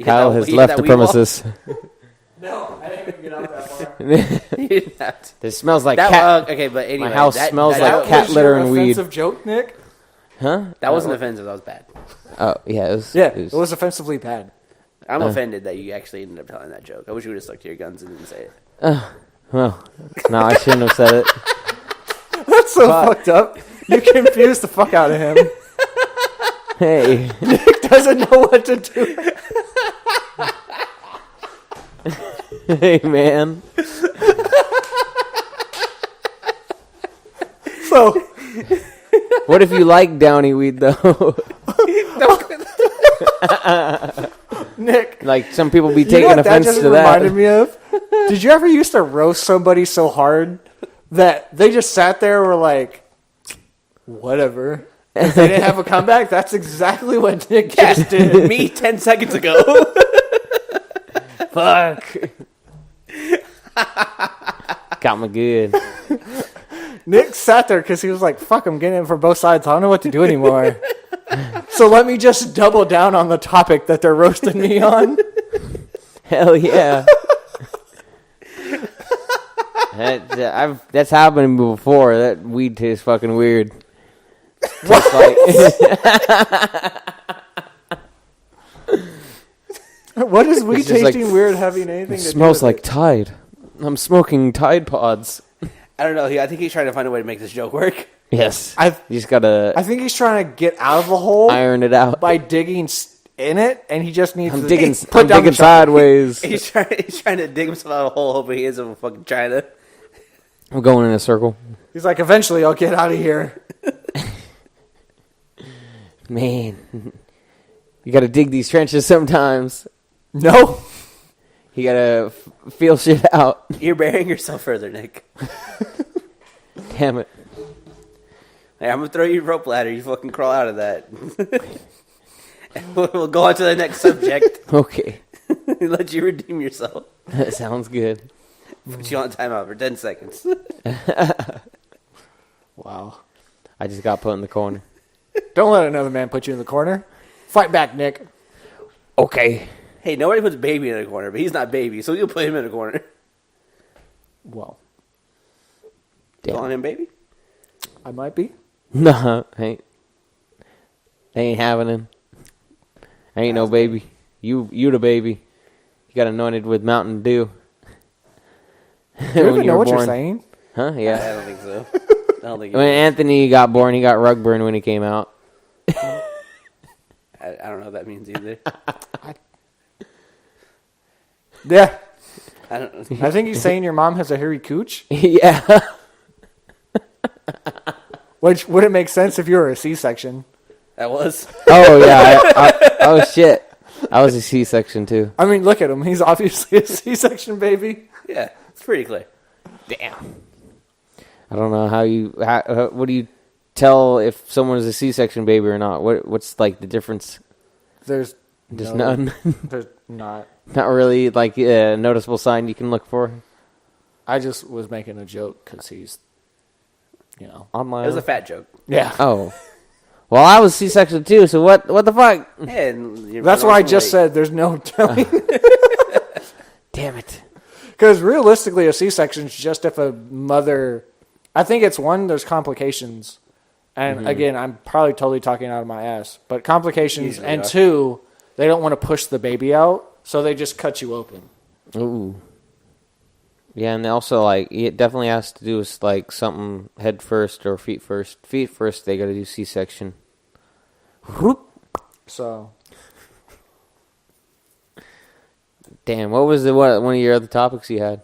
Kyle has left the premises. No, I didn't even get out that far. You didn't have to. It smells like That, cat. okay, but anyway, My house smells like That cat was litter your and weed. offensive joke, Nick? Huh? That wasn't offensive. That was bad. Oh yeah, it was. Yeah, it was offensively bad. I'm offended that you actually ended up telling that joke. I wish you would have stuck to your guns and didn't say it. Well, no, I shouldn't have said it. That's so fucked up. You confused the fuck out of him. Hey, Nick doesn't know what to do. hey, man. So, What if you like Downy weed though? Nick, Like some people be you know taking what offense just to that. reminded me of? Did you ever used to roast somebody so hard that they just sat there and were like, whatever? If they didn't have a comeback? That's exactly what Nick just did. Me 10 seconds ago. Fuck. Got me good. Nick sat there because he was like, fuck, I'm getting it from both sides. I don't know what to do anymore. So let me just double down on the topic that they're roasting me on. Hell yeah. That's happened to me before. That weed tastes fucking weird. Just like, What is weed It's just tasting like- weird having anything to do smells with like it? Tide. I'm smoking Tide Pods. I don't know. I think he's trying to find a way to make this joke work. Yes. I You just gotta I think he's trying to get out of the hole iron it out. by digging in it, and he just needs I'm to digging put down the shovel. sideways. He's trying to dig himself out of a hole, hoping he ends up in fucking China. I'm going in a circle. He's like, eventually I'll get out of here. Man. You gotta dig these trenches sometimes. No. You gotta feel shit out. You're burying yourself further, Nick. Damn it. Hey, I'm gonna throw you a rope ladder. You fucking crawl out of that. And we'll go on to the next subject. Okay. Let you redeem yourself. That sounds good. Put you on timeout for 10 seconds. Wow. I just got put in the corner. Don't let another man put you in the corner. Fight back, Nick. Okay. Hey, nobody puts baby in a corner, but he's not baby, so you'll put him in a corner. Well, Calling him baby? I might be. Nah, ain't happening. Ain't no baby. You the baby. You got anointed with Mountain Dew. Do you even know what you're saying? Huh? I Yeah. don't think so. I don't think When Anthony got born, he got rug burn when he came out. I don't know what that means either. Yeah. I don't. I think he's saying your mom has a hairy cooch, Yeah. which wouldn't make sense if you were a C-section. That was. Oh yeah. Oh shit. I was a C-section too. I mean, look at him. He's obviously a C-section baby. Yeah, it's pretty clear. Damn. I don't know what do you tell if someone is a C-section baby or not? What's like the difference? There's Just no- none. There's not. Not really like a noticeable sign you can look for. I just was making a joke because he's, On my It was a fat joke. yeah. Oh. Well, I was C-section too, so what the fuck? And That's why I just said there's no telling. Damn it. Because realistically, a C-section is just if a mother. I think it's one, there's complications. And again, I'm probably totally talking out of my ass. But complications. Usually And are. two, they don't want to push the baby out. So they just cut you open. Ooh. Yeah, and also, like, it definitely has to do with, like, something head first or feet first. Feet first, they got to do C-section. Whoop. So. Damn, what was one of your other topics you had?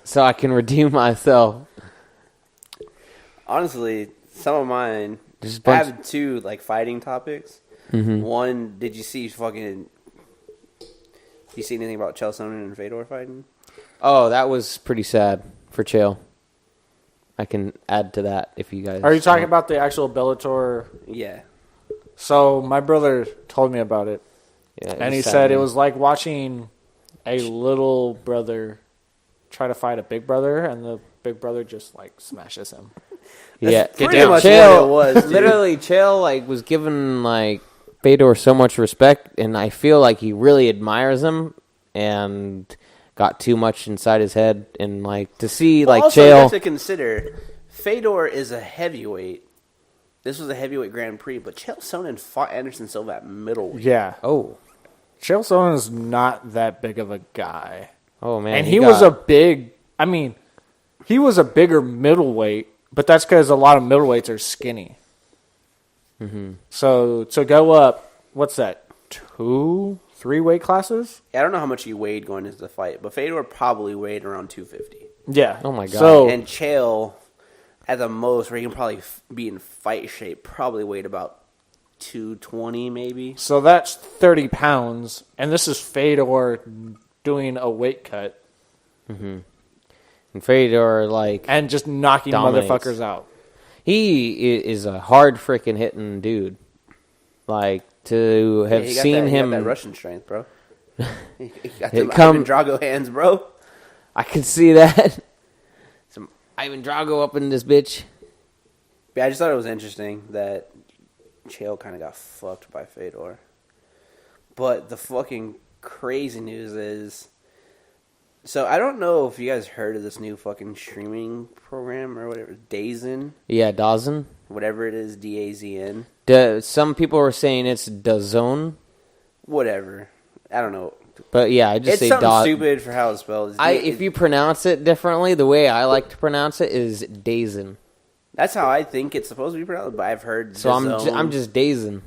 So I can redeem myself. Honestly, some of mine. Just I have two like fighting topics. Mm-hmm. One, did you see you see anything about Chael Sonnen and Fedor fighting? Oh, that was pretty sad for Chael. I can add to that if you guys. Are you talking about the actual Bellator? Yeah. So my brother told me about it. Yeah, and he said it was like watching a little brother try to fight a big brother, and the big brother just like smashes him. Yeah, pretty much what it was. Dude. Literally, Chael like was given like Fedor so much respect, and I feel like he really admires him, and got too much inside his head, and like to see like also, Chael. you have to consider Fedor is a heavyweight. This was a heavyweight Grand Prix, but Chael Sonnen fought Anderson Silva at middleweight. Yeah. Oh. Chael Sonnen is not that big of a guy. Oh, man. And he was a big... I mean, he was a bigger middleweight, but that's because a lot of middleweights are skinny. Mm-hmm. So to go up, what's that, 2-3 weight classes? Yeah, I don't know how much he weighed going into the fight, but Fedor probably weighed around 250. Yeah. Oh, my God. So, And Chael, at the most, where he can probably be in fight shape, probably weighed about 220 maybe. so that's 30 pounds, and this is Fedor doing a weight cut. Mm-hmm. And Fedor, like... And just knocking dominates. motherfuckers out. He is a hard freaking hitting dude. Like, to have seen him... He got that Russian strength, bro. He got It them Ivan Drago hands, bro. I can see that. Some Ivan Drago up in this bitch. Yeah, I just thought it was interesting that Chael kind of got fucked by Fedor. But the fucking crazy news is... So, I don't know if you guys heard of this new fucking streaming program or whatever. DAZN? Yeah, DAZN. Whatever it is, DAZN. Some people were saying it's DAZN. Whatever. I don't know. But yeah, I just It's say something DAZN. stupid for how it's spelled. If you pronounce it differently, the way I like to pronounce it is DAZN. That's how I think it's supposed to be pronounced, but I've heard So I'm just DAZN.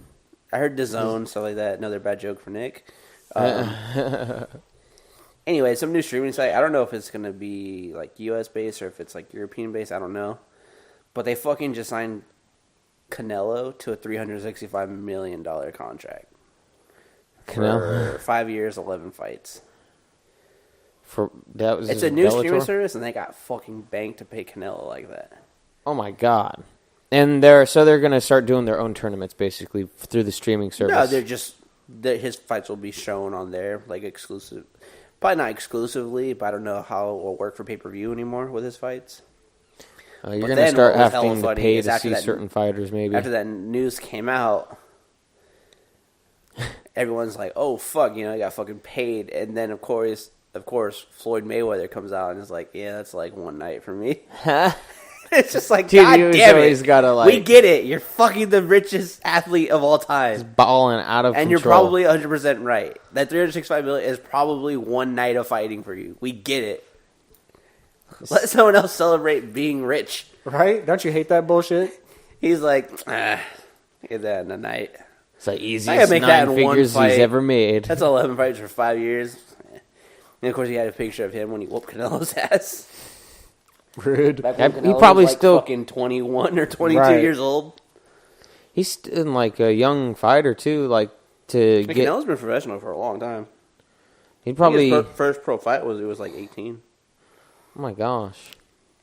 I heard DAZN, stuff like that. Another bad joke for Nick. Anyway, some new streaming site. I don't know if it's going to be like US based or if it's like European based. I don't know. But they fucking just signed Canelo to a $365 million contract. Canelo? For 5 years, 11 fights. It's a new Bellator? streaming service, and they got fucking banked to pay Canelo like that. Oh my God! And they're going to start doing their own tournaments basically through the streaming service. No, they're just his fights will be shown on there, like exclusive. Probably not exclusively, but I don't know how it will work for pay-per-view anymore with his fights. You're going to start having to pay to see that, certain fighters, maybe. After that news came out, everyone's like, "Oh fuck!" I got fucking paid. And then of course, Floyd Mayweather comes out and is like, "Yeah, that's like one night for me." It's just like, dude, God damn it! Gotta, we get it. You're fucking the richest athlete of all time. He's balling out of and control. You're probably 100% right. That $365 million is probably one night of fighting for you. We get it. Let someone else celebrate being rich. Right? Don't you hate that bullshit? He's like, get that in a night. It's like easiest 9 figures he's ever made. That's 11 fights for 5 years. And of course, he had a picture of him when he whooped Canelo's ass. Rude. He probably still fucking 21 or 22 years old. He's still like a young fighter too. Like Canelo's been professional for a long time. He'd probably his first pro fight was like 18. Oh my gosh!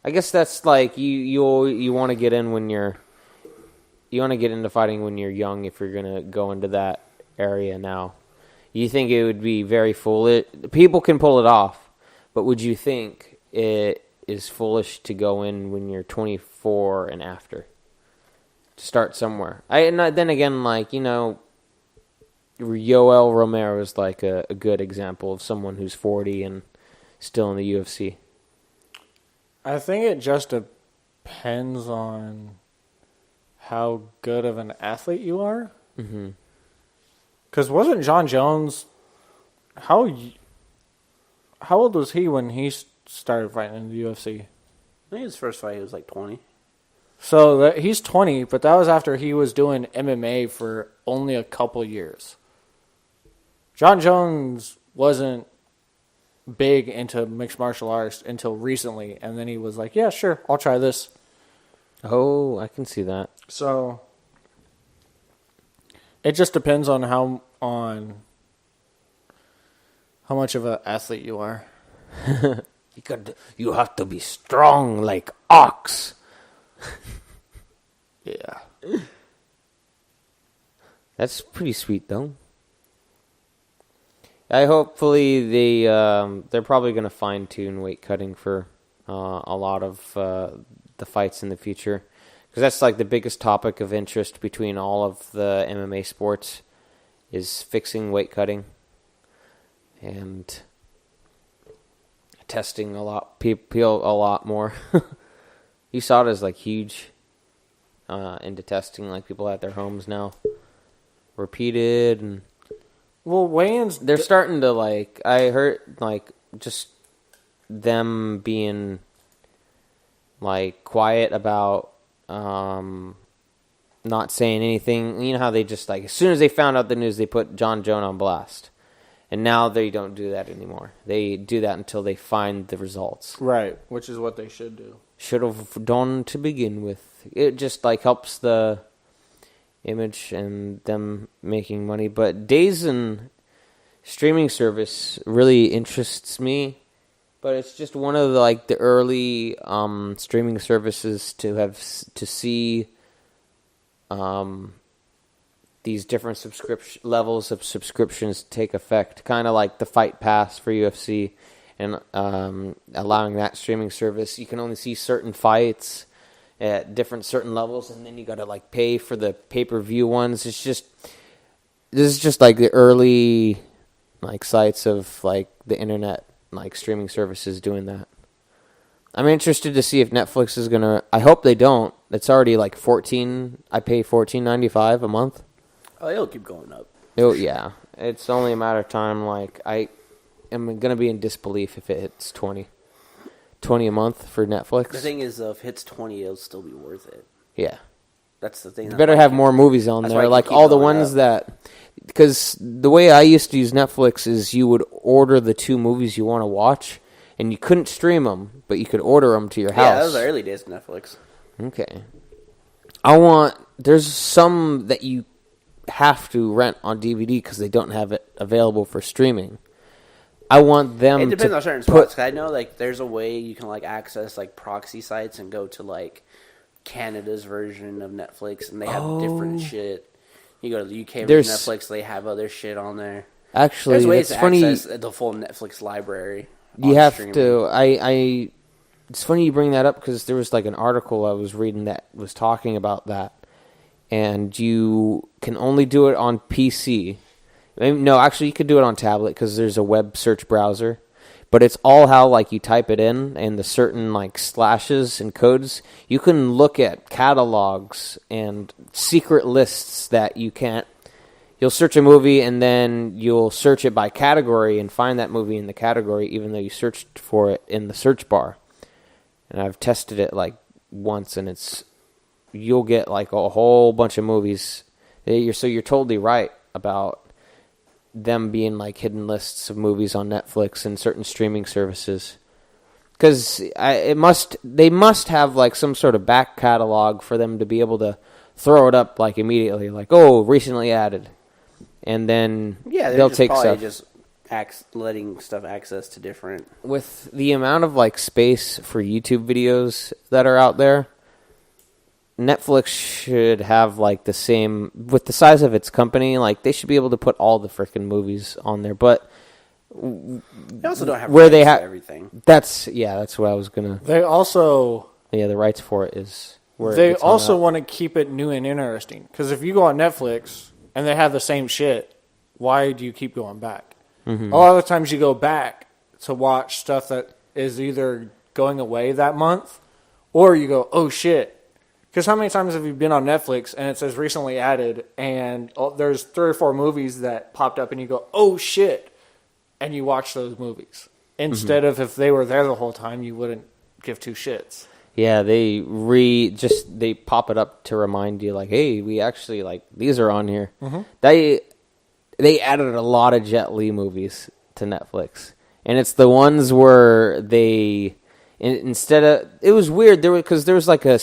I guess that's like you want to get in when you want to get into fighting when you're young. If you're gonna go into that area now, you think it would be very foolish. People can pull it off, but would you think it is foolish to go in when you're 24 and after? To start somewhere. Then again, like, Yoel Romero is like a good example of someone who's 40 and still in the UFC. I think it just depends on how good of an athlete you are. Because wasn't John Jones... How old was he when he started fighting in the UFC? I think his first fight he was like 20. So he's 20, but that was after he was doing MMA for only a couple years. John Jones wasn't big into mixed martial arts until recently, and then he was like, yeah, sure, I'll try this. Oh, I can see that. So it just depends on how much of an athlete you are. You have to be strong like ox. Yeah. That's pretty sweet, though. Hopefully they're probably going to fine tune weight cutting for a lot of the fights in the future, because that's like the biggest topic of interest between all of the MMA sports is fixing weight cutting and testing a lot people a lot more. You saw it as like huge into testing, like people at their homes now, repeated and. Well, weigh-ins... They're starting to, like... I heard, like, just them being, like, quiet about not saying anything. You know how they just, like... As soon as they found out the news, they put John Jones on blast. And now they don't do that anymore. They do that until they find the results. Right, which is what they should do. Should have done to begin with. It just, like, helps the... image and them making money, but days and streaming service really interests me, but it's just one of the early streaming services to see these different subscription levels of subscriptions take effect, kind of like the Fight Pass for UFC, and allowing that streaming service. You can only see certain fights at certain levels, and then you got to like pay for the pay-per-view ones. This is just like the early like sites of like the internet like streaming services doing that. I'm interested to see if Netflix is gonna. I hope they don't. It's already like I pay $14.95 a month. Oh, it'll keep going up. Oh yeah, it's only a matter of time. Like I am gonna be in disbelief if it hits 20 a month for Netflix. The thing is, if it hits 20, it'll still be worth it. Yeah. That's the thing. You better have more movies on there. Like all the ones that... Because the way I used to use Netflix is you would order the 2 movies you want to watch, and you couldn't stream them, but you could order them to your house. Yeah, that was the early days of Netflix. Okay. There's some that you have to rent on DVD because they don't have it available for streaming. I want them. It depends on certain spots. I know like there's a way you can like access like proxy sites and go to like Canada's version of Netflix, and they have different shit. You go to the UK version of Netflix, they have other shit on there. Actually, there's ways it's to funny. access the full Netflix library. You have to. It's funny you bring that up because there was like an article I was reading that was talking about that, and you can only do it on PC. No, actually, you could do it on tablet because there's a web search browser. But it's all how like you type it in and the certain like slashes and codes. You can look at catalogs and secret lists that you can't. You'll search a movie and then you'll search it by category and find that movie in the category, even though you searched for it in the search bar. And I've tested it like once, and you'll get like a whole bunch of movies. So you're totally right about them being like hidden lists of movies on Netflix and certain streaming services, because they must have like some sort of back catalog for them to be able to throw it up like immediately, like recently added, and then they'll take stuff. Just letting stuff access to different. With the amount of like space for YouTube videos that are out there, Netflix should have like the same, with the size of its company, like they should be able to put all the freaking movies on there. But they also don't have where rights they have everything. That's what I was gonna. They also the rights for it is where they also want to keep it new and interesting. Because if you go on Netflix and they have the same shit, why do you keep going back? Mm-hmm. A lot of the times you go back to watch stuff that is either going away that month, or you go, oh shit, Because how many times have you been on Netflix and it says recently added, and there's 3 or 4 movies that popped up, and you go, oh shit, and you watch those movies instead of if they were there the whole time, you wouldn't give 2 shits. Yeah, they pop it up to remind you, like, hey, we actually, like, these are on here. Mm-hmm. They added a lot of Jet Li movies to Netflix, and it's the ones where they instead of, it was weird because there was like a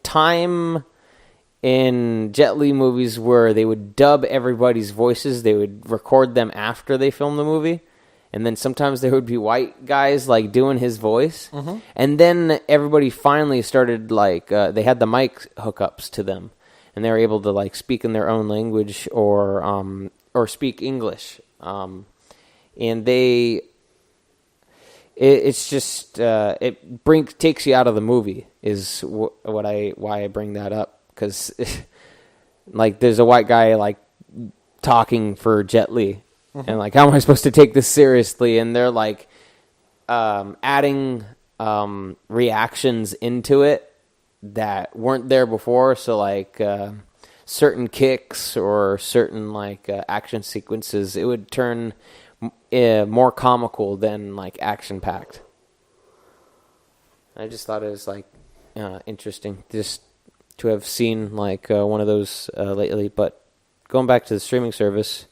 time in Jet Li movies where they would dub everybody's voices. They would record them after they filmed the movie. And then sometimes there would be white guys, like, doing his voice. Mm-hmm. And then everybody finally started, like, they had the mic hookups to them. And they were able to, like, speak in their own language or speak English. And it's just, takes you out of the movie is why I bring that up. Because, like, there's a white guy, like, talking for Jet Li. Mm-hmm. And, like, how am I supposed to take this seriously? And they're, like, adding reactions into it that weren't there before. So, like, certain kicks or certain, like, action sequences, it would turn more comical than, like, action-packed. I just thought it was, like, interesting just to have seen, like, one of those lately. But going back to the streaming service,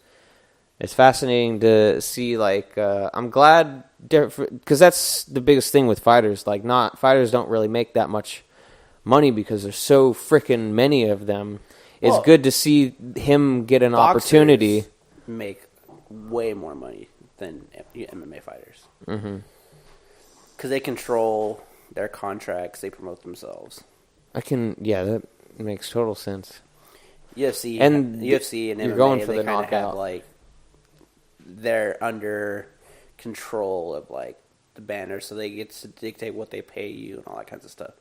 it's fascinating to see, like, I'm glad, because that's the biggest thing with fighters. Like, fighters don't really make that much money because there's so freaking many of them. It's good to see him get an opportunity. Make way more money than MMA fighters. Mm-hmm. Because they control their contracts, they promote themselves. That makes total sense. UFC and MMA, you're going for they the knockout. have, like, they're under control of, like, the banner, so they get to dictate what they pay you and all that kinds of stuff.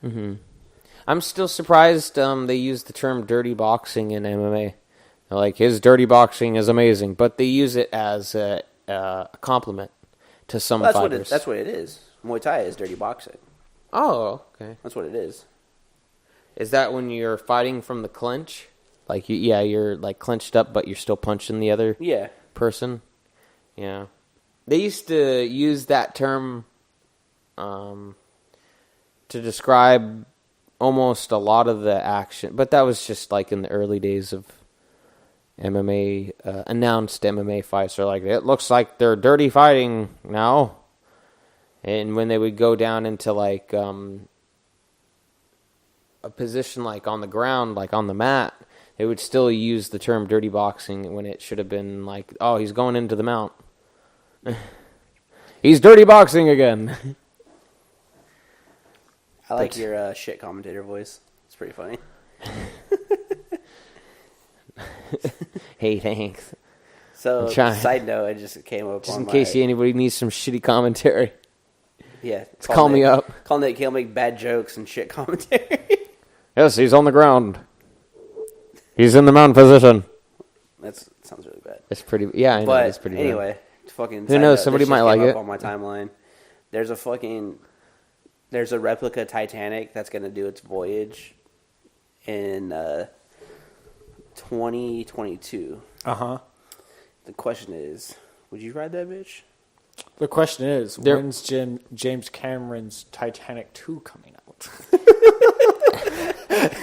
Mm-hmm. I'm still surprised they use the term dirty boxing in MMA. Like, his dirty boxing is amazing, but they use it as a compliment to some fighters. That's what it is. Muay Thai is dirty boxing. Oh, okay. That's what it is. Is that when you're fighting from the clinch? Like, you're, like, clenched up, but you're still punching the other person? Yeah. They used to use that term to describe almost a lot of the action. But that was just, like, in the early days of MMA, announced MMA fights. They're like, it looks like they're dirty fighting now. And when they would go down into, like, a position, like, on the ground, like, on the mat, they would still use the term dirty boxing when it should have been like, oh, he's going into the mount. He's dirty boxing again. I like your shit commentator voice. It's pretty funny. Hey, thanks. So, side note, it just came up just in case anybody needs some shitty commentary. Yeah. Call me up. Call Nick. He'll make bad jokes and shit commentary. Yes, he's on the ground. He's in the mount position. That sounds really bad. It's pretty. Yeah, I know. It's pretty. Anyway, fucking. Who knows? Somebody might like it. On my timeline, there's a replica Titanic that's going to do its voyage in 2022. Uh-huh. The question is, would you ride that bitch? The question is, when's James Cameron's Titanic 2 coming out?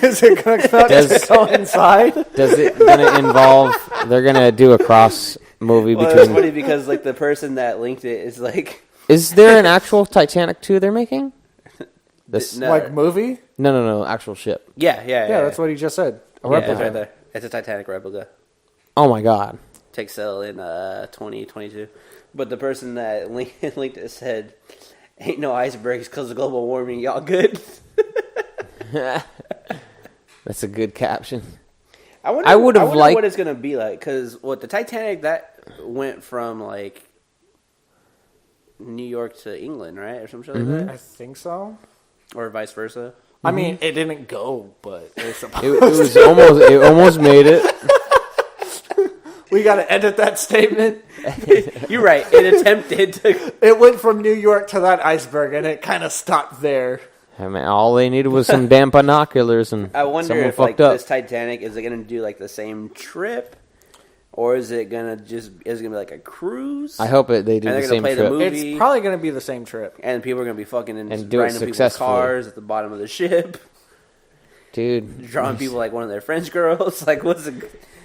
Is it going to coincide? Does it going to involve? They're going to do a cross movie between. It's funny because, like, the person that linked it is like. Is there an actual Titanic 2 they're making? Like movie? No, actual ship. Yeah. That's what he just said. A replica. It's right there. It's a Titanic replica. Oh my god. Takes sale in 2022. But the person that linked it said, "Ain't no icebergs because of global warming. Y'all good?" That's a good caption. I wonder what it's gonna be like, because the Titanic that went from, like, New York to England, right, or some shit like that. I think so, or vice versa. I mean, it didn't go, but it was supposed it almost made it. We got to edit that statement. You're right. It attempted to. It went from New York to that iceberg, and it kind of stopped there. I mean, all they needed was some damn binoculars, and I wonder someone if like fucked up. this Titanic is it going to do like the same trip, or is it going to be like a cruise? I hope they do And the they're same gonna play trip. the movie. It's probably going to be the same trip. And people are going to be fucking And do it riding people's successfully. cars at the bottom of the ship, Dude. drawing people like one of their French girls. Like, what's it?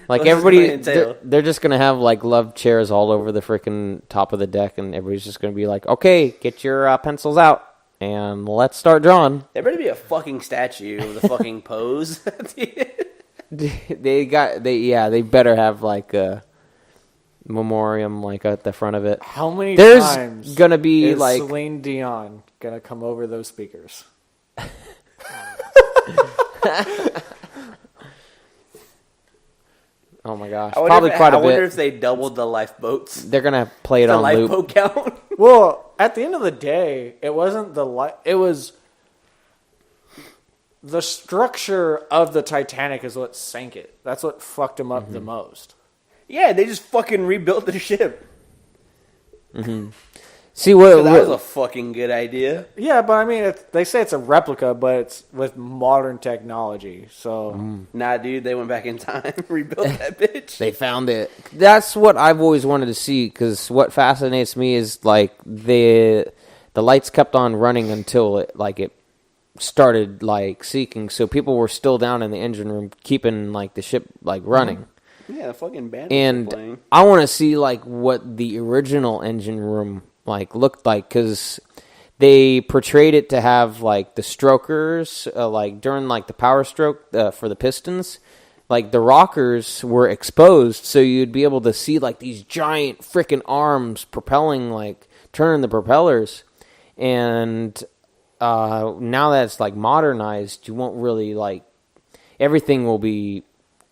Like what's everybody, this gonna entail? they're just gonna have like love chairs all over the freaking top of the deck, and everybody's just gonna be like, "Okay, get your pencils out and let's start drawing." There better be a fucking statue of the fucking pose. They better have like a memoriam like at the front of it. How many There's times gonna be is like Celine Dion going to come over those speakers? oh my gosh, I probably quite a I wonder bit. if they doubled the lifeboats. They're gonna play it The on loop. lifeboat count. Well, at the end of the day, it wasn't it was the structure of the Titanic is what sank it. That's what fucked him up the most. Yeah, they just fucking rebuilt the ship. See what? So that was a fucking good idea. Yeah, but I mean, they say it's a replica, but it's with modern technology. So Nah, dude, they went back in time, rebuilt that bitch. They found it. That's what I've always wanted to see, because what fascinates me is like the lights kept on running until it started like sinking. So people were still down in the engine room, keeping like the ship like running. Yeah, the fucking band was And playing. I want to see like what the original engine room like looked like, because they portrayed it to have like the strokers like during like the power stroke for the pistons, like the rockers were exposed, so you'd be able to see like these giant freaking arms propelling, like turning the propellers. And now that it's like modernized, you won't really like, everything will be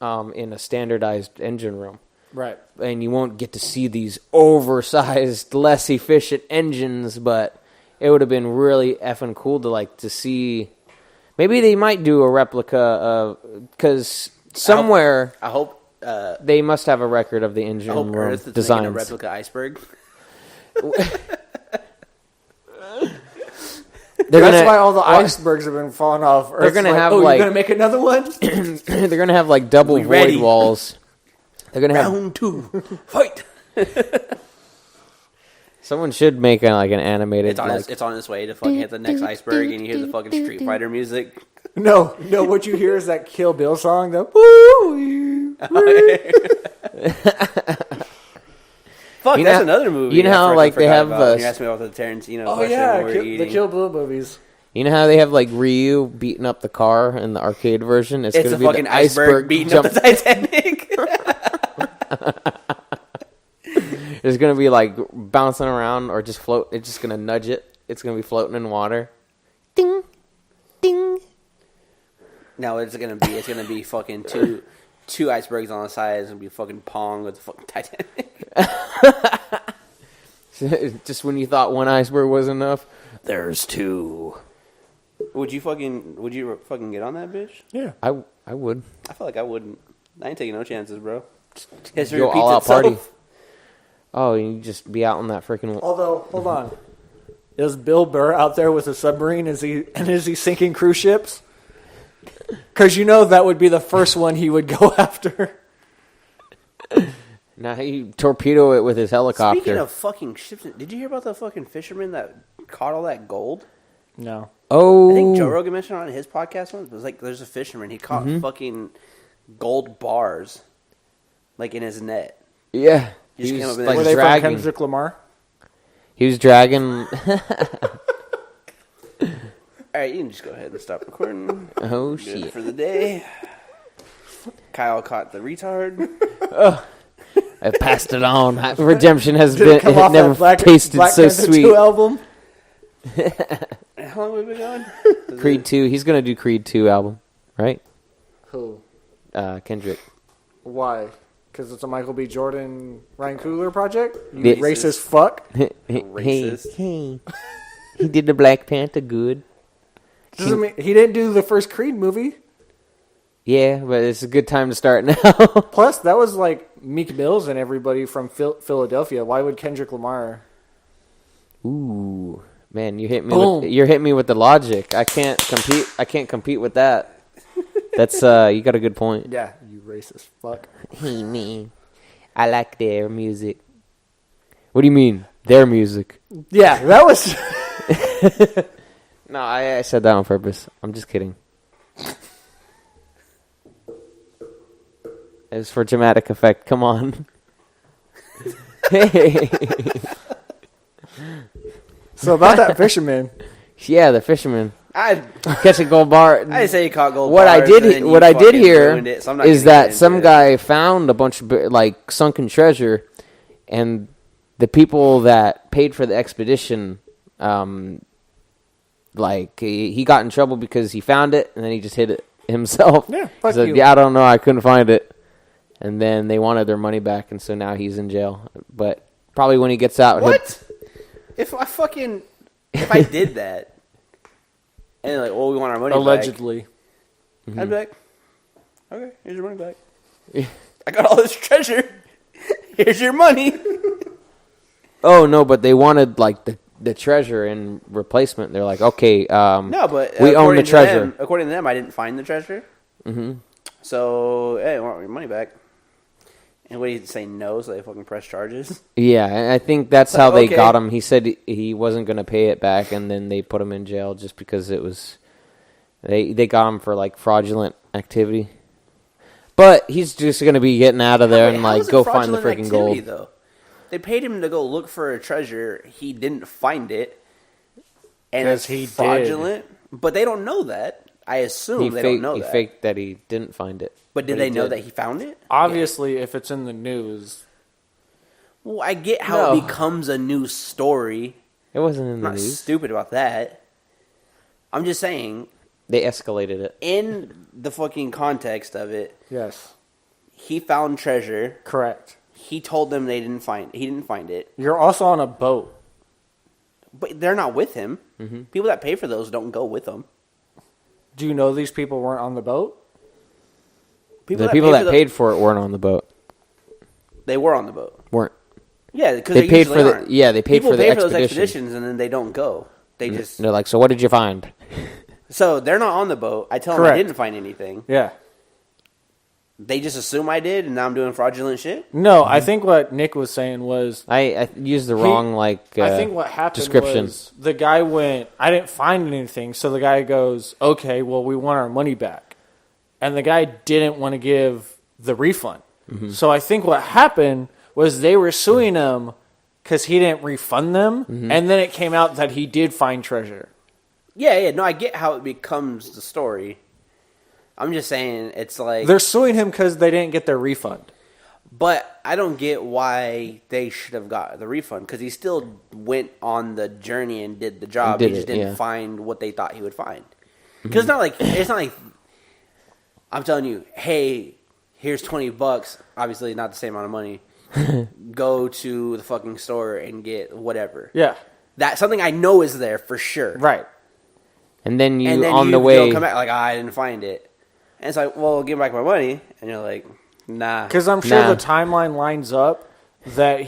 in a standardized engine room. right. And you won't get to see these oversized, less efficient engines, but it would have been really effing cool to see. Maybe they might do a replica of, because somewhere I hope they must have a record of the engine room Earth is making designs. a replica iceberg. That's why all the icebergs have been falling off. They're gonna have you're like going to make another one? they're gonna have like double We void ready. walls. They're gonna have. Round 2, fight! Someone should make an animated. It's on its way to fucking hit the next iceberg, and you hear the fucking Street Fighter music. No, what you hear is that Kill Bill song, the woo. Fuck, You that's know- another movie. you know how, I like, they forgot have, about. You asked me about the Tarantino Oh, question yeah, when we were the eating. Kill Bill movies. You know how they have like Ryu beating up the car in the arcade version? It's gonna a be fucking the iceberg beating up the Titanic. It's gonna be like bouncing around or just float. It's just gonna nudge it. It's gonna be floating in water. Ding, ding. No, it's gonna be fucking two icebergs on the side. It's gonna be fucking Pong with the fucking Titanic. Just when you thought one iceberg was enough, there's two. Would you fucking get on that bitch? Yeah. I would. I feel like I wouldn't. I ain't taking no chances, bro. History Go repeats all out itself. party. Oh, you just be out on that freaking. Although, hold on. Is Bill Burr out there with a submarine? Is he sinking cruise ships? Because you know that would be the first one he would go after. Now he torpedo it with his helicopter. Speaking of fucking ships, did you hear about the fucking fisherman that caught all that gold? No. oh, I think Joe Rogan mentioned on his podcast once. It was like there's a fisherman. He caught fucking gold bars, like in his net. yeah. He just He came was up with like Were they dragging. from Kendrick Lamar? He was dragging. All right, you can just go ahead and stop recording. Oh Good shit! for the day. Kyle caught the retard. I passed it on. Redemption has Did been it come off never that Black tasted Black so Panther sweet. 2 album? How long have we been going? Is Creed it- 2. He's gonna do Creed 2 album, right? Who? Kendrick. Why? Because it's a Michael B. Jordan, Ryan Coogler project? You Yeah. racist fuck? Racist. Hey, he did the Black Panther good. Doesn't mean, he didn't do the first Creed movie. Yeah, but it's a good time to start now. Plus, that was like Meek Mills and everybody from Philadelphia. Why would Kendrick Lamar? Ooh, Man, you hit me. Boom. You're hitting me with the logic. I can't compete. I can't compete with that. That's you got a good point. Yeah, you racist fuck. Hey, me. I like their music. What do you mean, their music? Yeah, that was. No, I said that on purpose. I'm just kidding. It was for dramatic effect. Come on. Hey. So about that fisherman. Yeah, the fisherman. I Catching gold bar. didn't say you caught gold What bars. I did, and what you I did fucking hear ruined it, so I'm not is gonna get that into some it. guy found a bunch of like sunken treasure, and the people that paid for the expedition, like he got in trouble because he found it and then he just hid it himself. Yeah, He fuck said, you. "Yeah, I don't know, I couldn't find it," and then they wanted their money back, and so now he's in jail. But probably when he gets out, What? If I did that, and they're like, well, we want our money Allegedly. back, I'd be like, okay, here's your money back. I got all this treasure. Here's your money. Oh no, but they wanted like the treasure in replacement. They're like, okay, No, but we own the treasure. According to them, I didn't find the treasure. Mm-hmm. So, hey, I want your money back. And what, he'd say no, so they fucking press charges? Yeah, and I think that's Like, how they okay. got him. He said he wasn't going to pay it back, and then they put him in jail just because it was they got him for like fraudulent activity. But he's just going to be getting out of there Wait, and how like is it go find the fraudulent freaking activity, gold. Though? They paid him to go look for a treasure. He didn't find it. And Yes, it's he did. fraudulent. But they don't know that. I assume they don't know He that. faked that he didn't find it. But did he they know did. that he found it? Obviously, if it's in the news. Well, I get how No. it becomes a news story. It wasn't in I'm the not news. stupid about that. I'm just saying, They escalated it. in the fucking context of it, Yes. he found treasure. Correct. He told them he didn't find it. You're also on a boat. But they're not with him. Mm-hmm. People that pay for those don't go with him. Do you know these people weren't on the boat? The people pay that paid for it weren't on the boat. they were on the boat. Weren't. Yeah, because They paid for the they paid People for the pay for those expedition. expeditions and then they don't go. They just They're like, so what did you find? so they're not on the boat. I tell them I Correct. didn't find anything. Yeah. They just assume I did, and now I'm doing fraudulent shit. No, I think what Nick was saying was I used the wrong I think what happened description. was the guy went, I didn't find anything, so the guy goes, okay, well, we want our money back. And the guy didn't want to give the refund. Mm-hmm. So I think what happened was they were suing him because he didn't refund them, Mm-hmm. and then it came out that he did find treasure. Yeah, no, I get how it becomes the story. I'm just saying it's like, They're suing him because they didn't get their refund. but I don't get why they should have got the refund because he still went on the journey and did the job. Did He just it, didn't yeah. find what they thought he would find. Because it's not like I'm telling you, hey, here's $20. Obviously, not the same amount of money. Go to the fucking store and get whatever. Yeah, That's something I know is there for sure. right. And then And then on you the way, come back like, I didn't find it. And it's like, well, give me back my money. And you're like, nah. Because I'm sure Nah. the timeline lines up that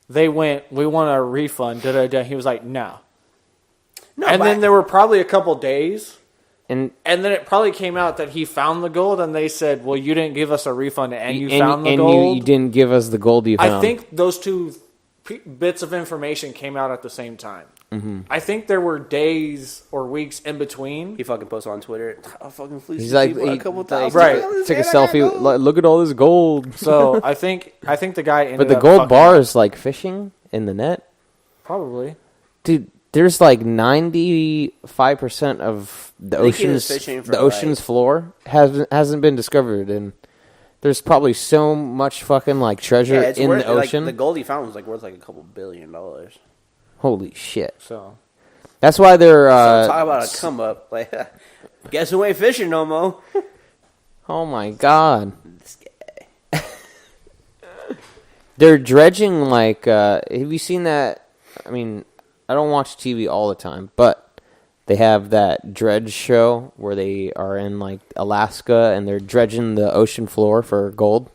they went, we want a refund. Da-da-da. He was like, no. No, And but then there were probably a couple days, and and then it probably came out that he found the gold, and they said, well, you didn't give us a refund, and you found the gold. you didn't give us the gold you found. I think those two bits of information came out at the same time. Mm-hmm. I think there were days or weeks in between. he fucking posted on Twitter, I fucking fleeced He's these like, people he a couple like, times. Right. took a selfie. Look at all this gold. So I think the guy ended But the up gold fucking- bar is like fishing in the net, probably. dude. There's like 95% of the think he was ocean's fishing for, the ocean's floor hasn't been discovered, and there's probably so much fucking like treasure Yeah, it's in worth, the ocean. Like, the gold he found was like worth like a couple $1 billion. Holy shit! So That's why they're So talk about a come up. Like, guess who ain't fishing no more? oh my god. This guy. They're dredging like have you seen that? I mean, I don't watch TV all the time, but they have that dredge show where they are in like Alaska and they're dredging the ocean floor for gold.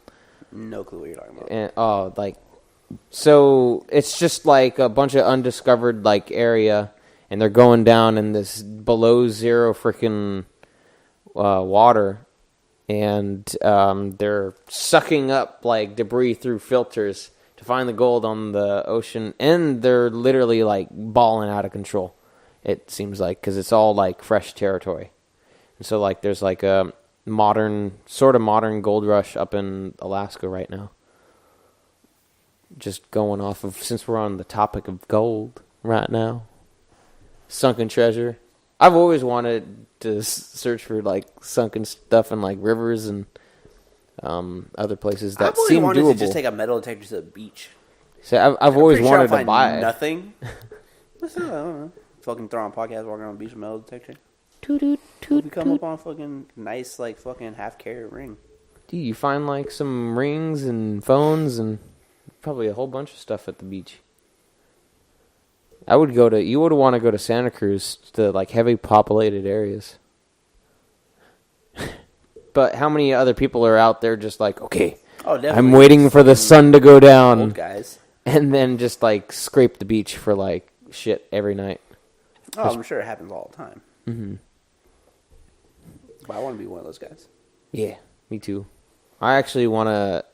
No clue what you're talking about. And oh, like So it's just like a bunch of undiscovered like area, and they're going down in this below zero freaking water, and they're sucking up like debris through filters to find the gold on the ocean, and they're literally like balling out of control. It seems like, because it's all like fresh territory, and so like there's like a modern gold rush up in Alaska right now. Just going off of, since we're on the topic of gold right now, sunken treasure. I've always wanted to search for like sunken stuff in like rivers and other places that seem doable. I've always wanted to just take a metal detector to the beach. So I've always wanted to buy it. Nothing. Listen, I don't know. Fucking throw on podcast, walking around the beach with metal detector. We come up on fucking nice, like fucking half-carat ring. Dude, you find like some rings and phones and probably a whole bunch of stuff at the beach. You would want to go to Santa Cruz, to like heavy populated areas. But how many other people are out there just like, okay, I'm waiting for the sun to go down. Old guys. And then just like scrape the beach for like shit every night. Oh, I'm sure it happens all the time. Mm-hmm. But I want to be one of those guys. Yeah, me too. I actually want to...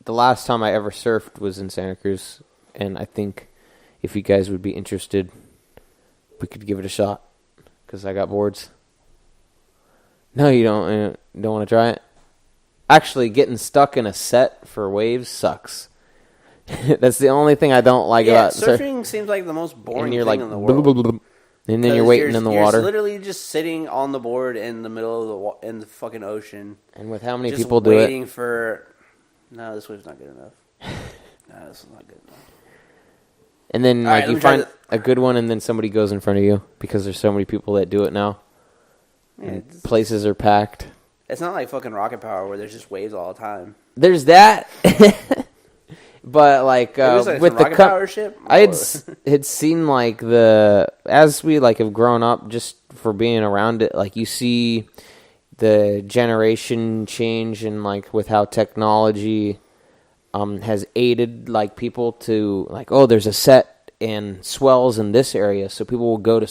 The last time I ever surfed was in Santa Cruz, and I think if you guys would be interested, we could give it a shot, because I got boards. No, you don't want to try it? Actually, getting stuck in a set for waves sucks. That's the only thing I don't like about surfing. Seems like the most boring thing like, in the world. Blah, blah, blah, and then you're waiting in the water. You're literally just sitting on the board in the middle of in the fucking ocean. And with how many people do it? Waiting for... No, this wave's not good enough. No, this is not good enough. And then like you find a good one, and then somebody goes in front of you because there's so many people that do it now. Yeah, places are packed. It's not like fucking Rocket Power where there's just waves all the time. There's that. But like with the Power ship, I had seen like as we like have grown up just for being around it, like you see the generation change and like with how technology has aided like people to like, oh, there's a set and swells in this area, so people will go to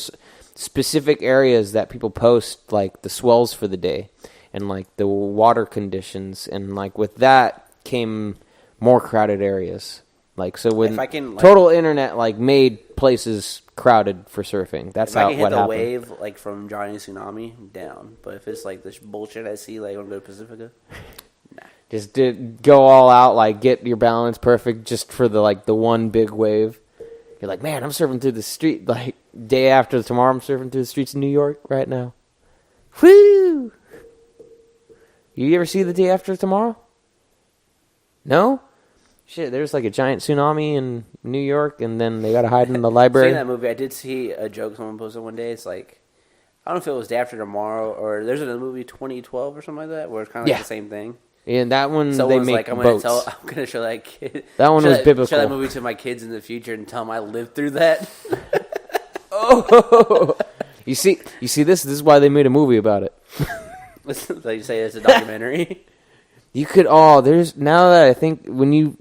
specific areas that people post like the swells for the day and like the water conditions, and like with that came more crowded areas. Like, so when total internet like made places crowded for surfing, that's how what happened. If I can hit the wave like from Johnny Tsunami, down. But if it's like this bullshit I see, like I'm going to Pacifica, nah. Just go all out, like get your balance perfect just for the one big wave. You're like, man, I'm surfing through the street. Like day after tomorrow, I'm surfing through the streets of New York right now. Woo! You ever see the day after tomorrow? No? Shit, there's like a giant tsunami in New York, and then they gotta hide in the library. Seeing that movie, I did see a joke someone posted one day. It's like, I don't know if it was Day After Tomorrow, or there's another movie, 2012 or something like that, where it's kind of like the same thing. Yeah, that one they make like, boats. I'm gonna show that kid. That one was biblical. Show that movie to my kids in the future and tell them I lived through that. Oh, you see, this is why they made a movie about it. So you say it's a documentary. You could there's now that I think when you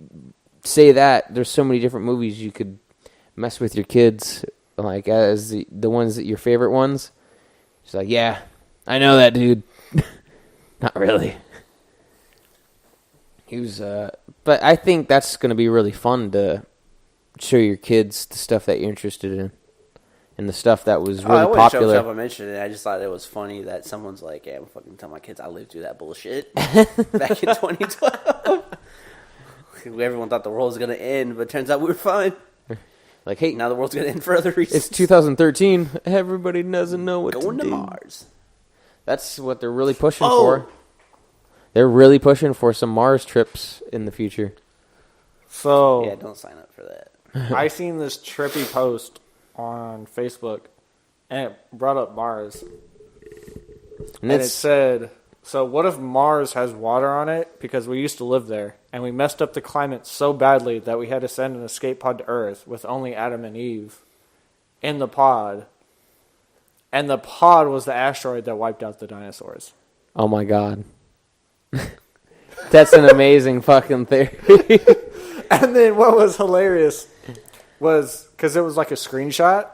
say that, there's so many different movies you could mess with your kids, like as the ones that your favorite ones. She's like, yeah, I know that dude. Not really. He was, but I think that's going to be really fun to show your kids the stuff that you're interested in. And the stuff that was really popular. I mentioned it. I just thought it was funny that someone's like, "Yeah, I'm fucking tell my kids I lived through that bullshit back in 2012." Everyone thought the world was gonna end, but turns out we were fine. Like, hey, now the world's gonna end for other reasons. It's 2013. Everybody doesn't know what going to do. Mars. That's what they're really pushing for. They're really pushing for some Mars trips in the future. So yeah, don't sign up for that. I seen this trippy post on Facebook, and it brought up Mars. And it said, so what if Mars has water on it because we used to live there, and we messed up the climate so badly that we had to send an escape pod to Earth with only Adam and Eve in the pod, and the pod was the asteroid that wiped out the dinosaurs. Oh my god. That's an amazing fucking theory. And then what was hilarious was, because it was like a screenshot,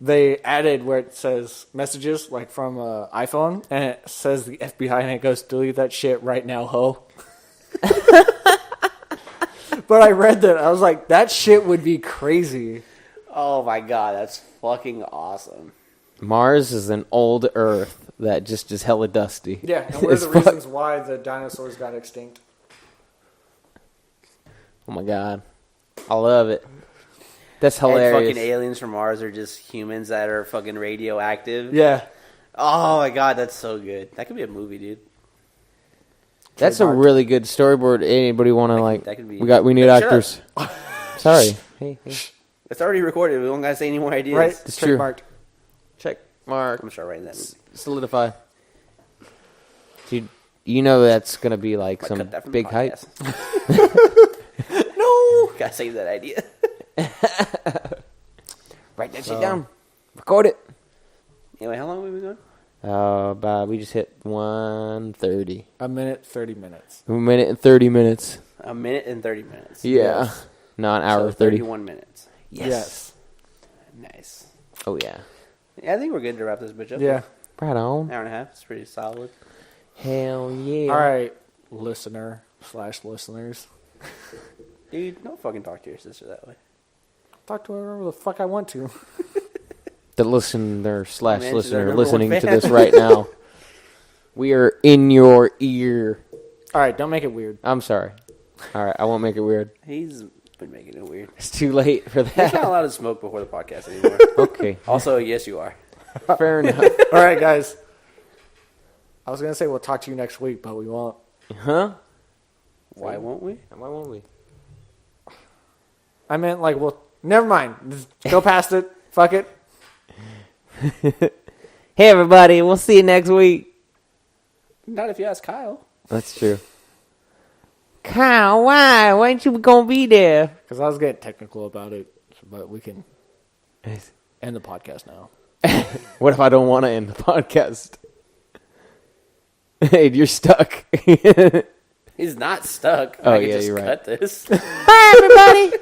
they added where it says messages, like from iPhone, and it says the FBI, and it goes, delete that shit right now, ho. But I read that. I was like, that shit would be crazy. Oh my god, that's fucking awesome. Mars is an old Earth that just is hella dusty. Yeah, and what are the reasons why the dinosaurs got extinct? Oh my god. I love it. That's And hilarious. fucking aliens from Mars are just humans that are fucking radioactive. Yeah. Oh my god, that's so good. That could be a movie, dude. That's a really good storyboard. Anybody want to like? that could be- We need Shut actors. Sorry. Hey. It's already recorded. We don't gotta say any more ideas. Right? It's true. Trademarked. Check mark. I'm gonna start writing that. Solidify. Dude, you know that's gonna be like Might some cut that from the big hype. podcast. No, gotta save that idea. Write that shit down. Record it. Anyway, how long have we been going? We just hit 1:30. A minute, 30 minutes. A minute and 30 minutes. A minute and 30 minutes. Yeah. Yes. Not an hour So 30. 31 minutes. Yes. Nice. Oh yeah. Yeah, I think we're good to wrap this bitch up. Yeah. Right on. Hour and a half. It's pretty solid. Hell yeah. All right, listener/listeners. Dude, don't fucking talk to your sister that way. Talk to whoever the fuck I want to. The listener/listener she's our number listening one to fan. this right now. We are in your ear. All right, don't make it weird. I'm sorry. All right, I won't make it weird. He's been making it weird. It's too late for He's that. not allowed to smoke before the podcast anymore. Okay, Also, yes, you are. fair enough. All right, guys. I was going to say we'll talk to you next week, but we won't. Huh? Why won't we? Why won't we? I meant like, well, never mind. Just go past it. Fuck it. Hey everybody, we'll see you next week. Not if you ask Kyle. That's true. Kyle, why? Why ain't you gonna be there? Because I was getting technical about it, but we can end the podcast now. What if I don't want to end the podcast? Hey, you're stuck. He's not stuck. Oh, I can yeah, just you're right. cut this. Bye, everybody.